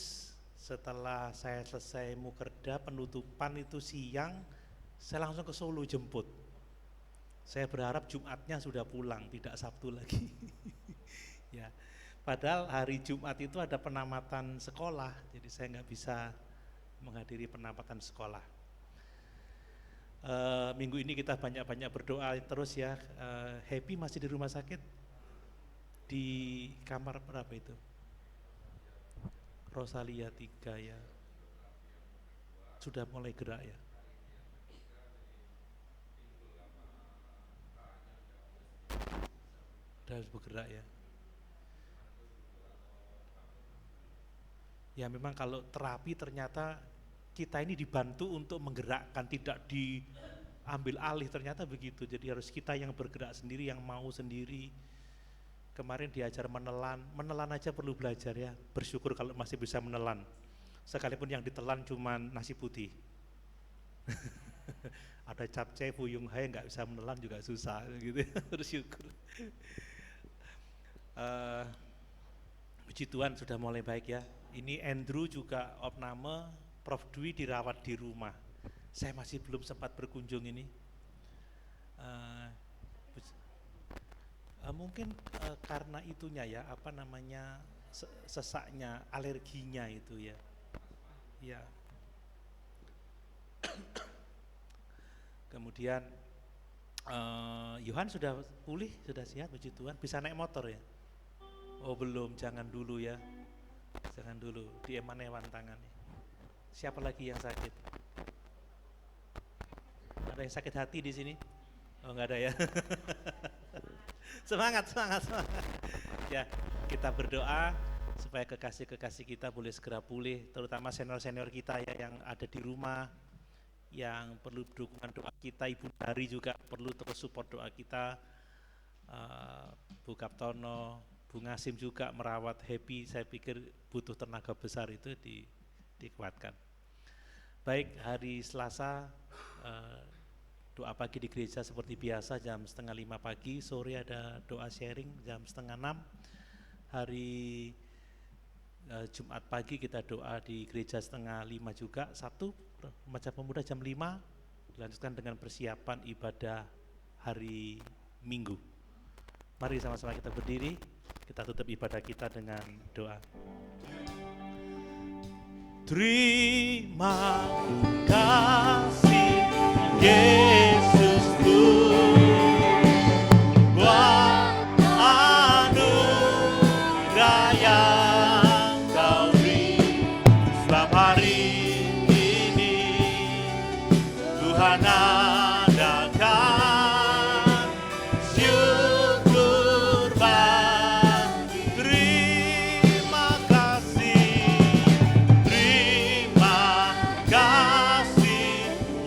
setelah saya selesai Mukerda penutupan itu siang, saya langsung ke Solo jemput. Saya berharap Jumatnya sudah pulang, tidak Sabtu lagi. Ya, padahal hari Jumat itu ada penamatan sekolah, jadi saya nggak bisa menghadiri penamatan sekolah. Minggu ini kita banyak-banyak berdoa terus ya. Happy masih di rumah sakit, di kamar berapa itu? Rosalia 3 ya, sudah mulai gerak ya. Sudah harus bergerak ya. Ya memang kalau terapi ternyata kita ini dibantu untuk menggerakkan, tidak diambil alih, ternyata begitu. Jadi harus kita yang bergerak sendiri, yang mau sendiri. Kemarin diajar menelan aja perlu belajar ya, bersyukur kalau masih bisa menelan. Sekalipun yang ditelan cuma nasi putih. Ada capcay, fuyung hai, nggak bisa menelan juga susah gitu, bersyukur. Puji Tuhan sudah mulai baik ya. Ini Andrew juga opname, Prof Dwi dirawat di rumah. Saya masih belum sempat berkunjung ini. Mungkin karena itunya ya, apa namanya, sesaknya, alerginya itu ya. Ya. Kemudian Yohan sudah pulih, sudah sehat, puji Tuhan, bisa naik motor ya? Oh belum, jangan dulu ya, jangan dulu, dieman-eman tangannya. Siapa lagi yang sakit? Ada yang sakit hati di sini? Oh nggak ada ya? Semangat. Ya, kita berdoa supaya kekasih-kekasih kita boleh segera pulih, terutama senior-senior kita ya yang ada di rumah, yang perlu dukungan doa kita. Ibu Dari juga perlu terus support doa kita. Bu Kaptono, Bu Ngasim juga merawat Happy, saya pikir butuh tenaga besar itu dikuatkan. Baik, hari Selasa doa pagi di gereja seperti biasa jam 4:30 pagi, sore ada doa sharing jam 5:30. Hari Jumat pagi kita doa di gereja 4:30 juga. Sabtu Remaja Pemuda jam 5, dilanjutkan dengan persiapan ibadah hari Minggu. Mari sama-sama kita berdiri, kita tutup ibadah kita dengan doa. Terima kasih Yesusku buat anugerah yang Kau beri. Selamat Tuhan adakan syukur bagi. Terima kasih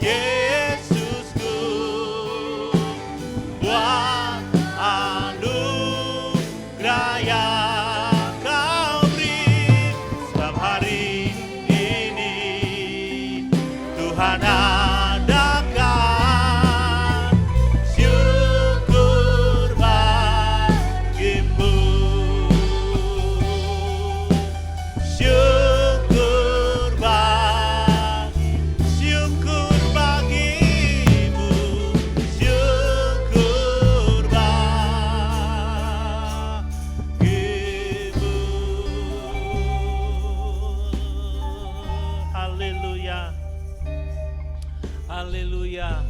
Yesusku buat anugerah yang Kau beri. Sebab hari ini Tuhan adakan syukur bagimu. Syukur bagimu. Syukur bagimu. Haleluya. Haleluya.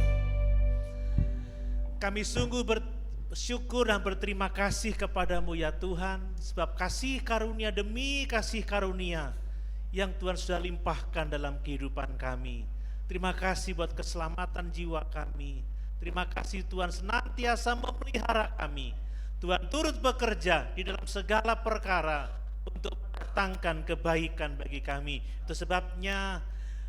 Kami sungguh bersyukur dan berterima kasih kepadamu ya Tuhan, sebab kasih karunia demi kasih karunia yang Tuhan sudah limpahkan dalam kehidupan kami. Terima kasih buat keselamatan jiwa kami. Terima kasih Tuhan senantiasa memelihara kami. Tuhan turut bekerja di dalam segala perkara untuk mendatangkan kebaikan bagi kami. Itu sebabnya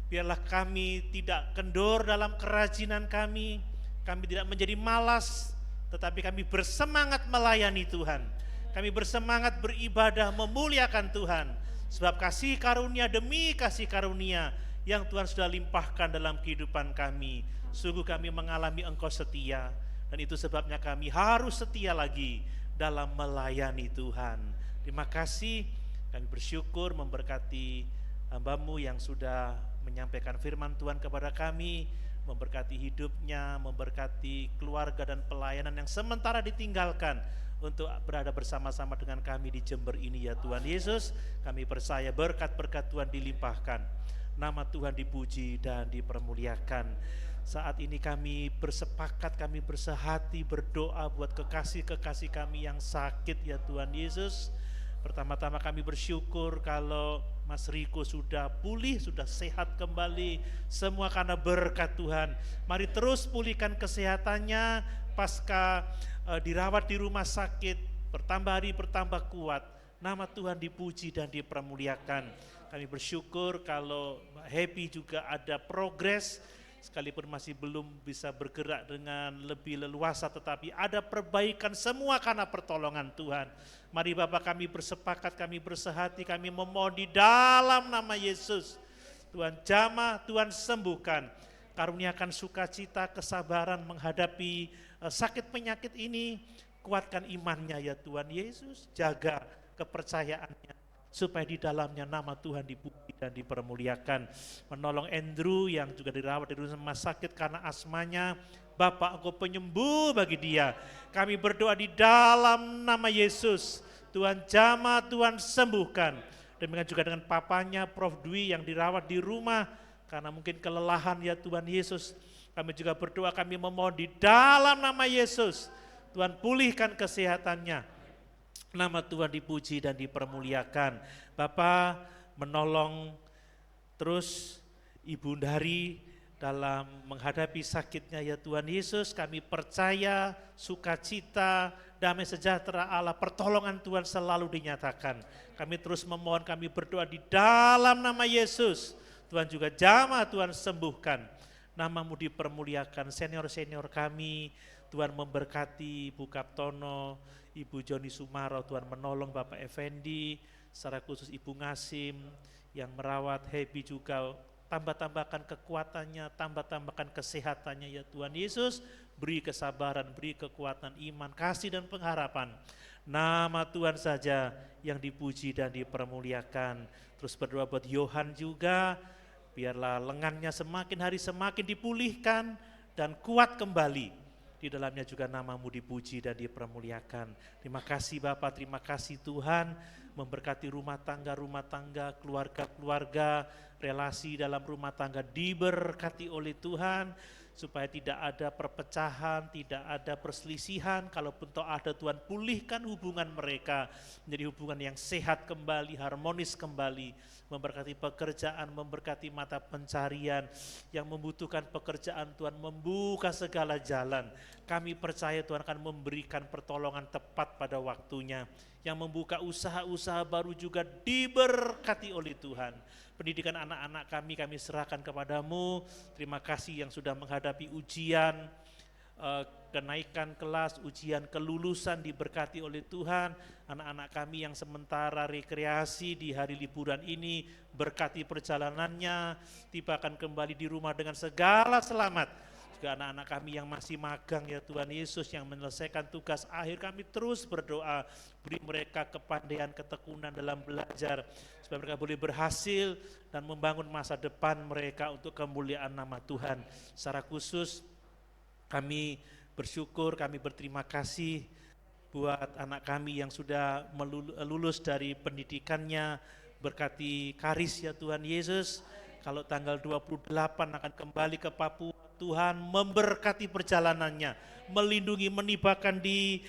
biarlah kami tidak kendor dalam kerajinan kami tidak menjadi malas, tetapi kami bersemangat melayani Tuhan. Kami bersemangat beribadah memuliakan Tuhan, sebab kasih karunia demi kasih karunia yang Tuhan sudah limpahkan dalam kehidupan kami. Sungguh kami mengalami Engkau setia, dan itu sebabnya kami harus setia lagi dalam melayani Tuhan. Terima kasih, kami bersyukur memberkati hamba-Mu yang sudah menyampaikan firman Tuhan kepada kami, memberkati hidupnya, memberkati keluarga dan pelayanan yang sementara ditinggalkan untuk berada bersama-sama dengan kami di Jember ini ya Tuhan Yesus. Kami percaya berkat-berkat Tuhan dilimpahkan, nama Tuhan dipuji dan dipermuliakan. Saat ini kami bersepakat, kami bersehati berdoa buat kekasih-kekasih kami yang sakit ya Tuhan Yesus. Pertama-tama kami bersyukur kalau Mas Riko sudah pulih, sudah sehat kembali, semua karena berkat Tuhan. Mari terus pulihkan kesehatannya pasca dirawat di rumah sakit, bertambah hari bertambah kuat. Nama Tuhan dipuji dan dipermuliakan. Kami bersyukur kalau Mbak Happy juga ada progres, sekalipun masih belum bisa bergerak dengan lebih leluasa, tetapi ada perbaikan semua karena pertolongan Tuhan. Mari Bapak kami bersepakat, kami bersehati, kami memohon di dalam nama Yesus. Tuhan jamah, Tuhan sembuhkan. Karuniakan sukacita, kesabaran menghadapi sakit penyakit ini. Kuatkan imannya ya Tuhan Yesus. Jaga kepercayaannya, supaya di dalamnya nama Tuhan dipuji dan dipermuliakan. Menolong Andrew yang juga dirawat di rumah sakit karena asmanya. Bapak, Engkau penyembuh bagi dia. Kami berdoa di dalam nama Yesus. Tuhan jamah, Tuhan sembuhkan. Demikian juga dengan papanya Prof. Dwi yang dirawat di rumah karena mungkin kelelahan ya Tuhan Yesus. Kami juga berdoa, kami memohon di dalam nama Yesus. Tuhan pulihkan kesehatannya. Nama Tuhan dipuji dan dipermuliakan. Bapak menolong terus Ibu Ndari dalam menghadapi sakitnya ya Tuhan Yesus. Kami percaya sukacita, damai sejahtera Allah, pertolongan Tuhan selalu dinyatakan. Kami terus memohon, kami berdoa di dalam nama Yesus. Tuhan juga jamah, Tuhan sembuhkan. Nama-Mu dipermuliakan. Senior-senior kami, Tuhan memberkati Ibu Kaptono, Ibu Joni Sumaro, Tuhan menolong Bapak Effendi, secara khusus Ibu Ngasim yang merawat Happy juga. Tambah-tambahkan kekuatannya, tambah-tambahkan kesehatannya ya Tuhan Yesus. Beri kesabaran, beri kekuatan iman, kasih dan pengharapan. Nama Tuhan saja yang dipuji dan dipermuliakan. Terus berdoa buat Yohan juga, biarlah lengannya semakin hari semakin dipulihkan dan kuat kembali. Di dalamnya juga nama-Mu dipuji dan dipermuliakan. Terima kasih Bapak, terima kasih Tuhan. Memberkati rumah tangga, keluarga-keluarga, relasi dalam rumah tangga diberkati oleh Tuhan. supaya tidak ada perpecahan, tidak ada perselisihan. Kalaupun toh ada, Tuhan pulihkan hubungan mereka menjadi hubungan yang sehat kembali, harmonis kembali. Memberkati pekerjaan, memberkati mata pencarian, yang membutuhkan pekerjaan Tuhan membuka segala jalan. Kami percaya Tuhan akan memberikan pertolongan tepat pada waktunya. Yang membuka usaha-usaha baru juga diberkati oleh Tuhan. Pendidikan anak-anak kami serahkan kepadamu. Terima kasih yang sudah menghadapi ujian, kenaikan kelas, ujian kelulusan diberkati oleh Tuhan. Anak-anak kami yang sementara rekreasi di hari liburan ini, berkati perjalanannya, tibakan kembali di rumah dengan segala selamat. Juga anak-anak kami yang masih magang ya Tuhan Yesus, yang menyelesaikan tugas akhir, kami terus berdoa, beri mereka kepandaian, ketekunan dalam belajar, supaya mereka boleh berhasil dan membangun masa depan mereka untuk kemuliaan nama Tuhan. Secara khusus kami bersyukur, kami berterima kasih buat anak kami yang sudah lulus dari pendidikannya. Berkati Karis ya Tuhan Yesus, kalau tanggal 28 akan kembali ke Papua, Tuhan memberkati perjalanannya, melindungi, menibakan di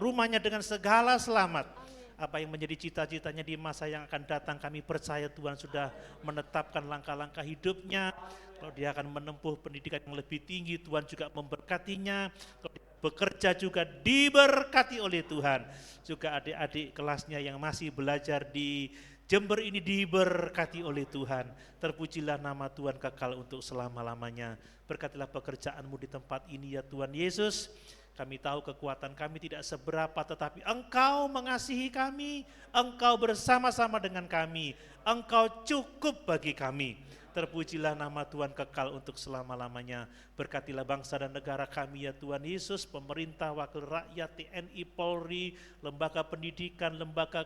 rumahnya dengan segala selamat. Apa yang menjadi cita-citanya di masa yang akan datang, kami percaya Tuhan sudah menetapkan langkah-langkah hidupnya. Kalau dia akan menempuh pendidikan yang lebih tinggi, Tuhan juga memberkatinya. Kalau dia bekerja juga diberkati oleh Tuhan. Juga adik-adik kelasnya yang masih belajar di Jember ini diberkati oleh Tuhan. Terpujilah nama Tuhan kekal untuk selama-lamanya. Berkatilah pekerjaanmu di tempat ini ya Tuhan Yesus. Kami tahu kekuatan kami tidak seberapa, tetapi Engkau mengasihi kami, Engkau bersama-sama dengan kami, Engkau cukup bagi kami. Terpujilah nama Tuhan kekal untuk selama-lamanya. Berkatilah bangsa dan negara kami ya Tuhan Yesus, pemerintah, wakil rakyat, TNI, Polri, lembaga pendidikan, lembaga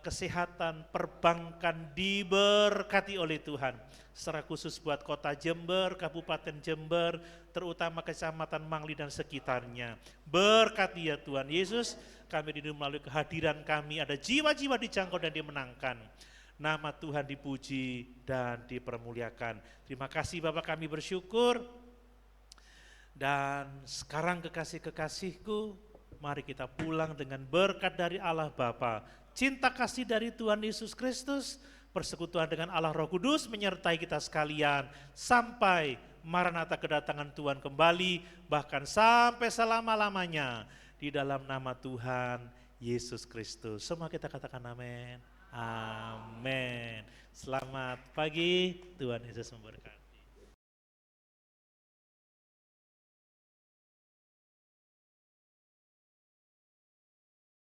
kesehatan, perbankan diberkati oleh Tuhan. Secara khusus buat kota Jember, Kabupaten Jember, terutama Kecamatan Mangli dan sekitarnya. Berkati ya Tuhan Yesus, kami rindu melalui kehadiran kami ada jiwa-jiwa dijangkau dan dimenangkan. Nama Tuhan dipuji dan dipermuliakan. Terima kasih Bapak, kami bersyukur. Dan sekarang kekasih-kekasihku, mari kita pulang dengan berkat dari Allah Bapa, cinta kasih dari Tuhan Yesus Kristus, persekutuan dengan Allah Roh Kudus menyertai kita sekalian sampai Maranatha kedatangan Tuhan kembali, bahkan sampai selama-lamanya, di dalam nama Tuhan Yesus Kristus. Semua kita katakan amin. Amin. Selamat pagi, Tuhan Yesus memberkati.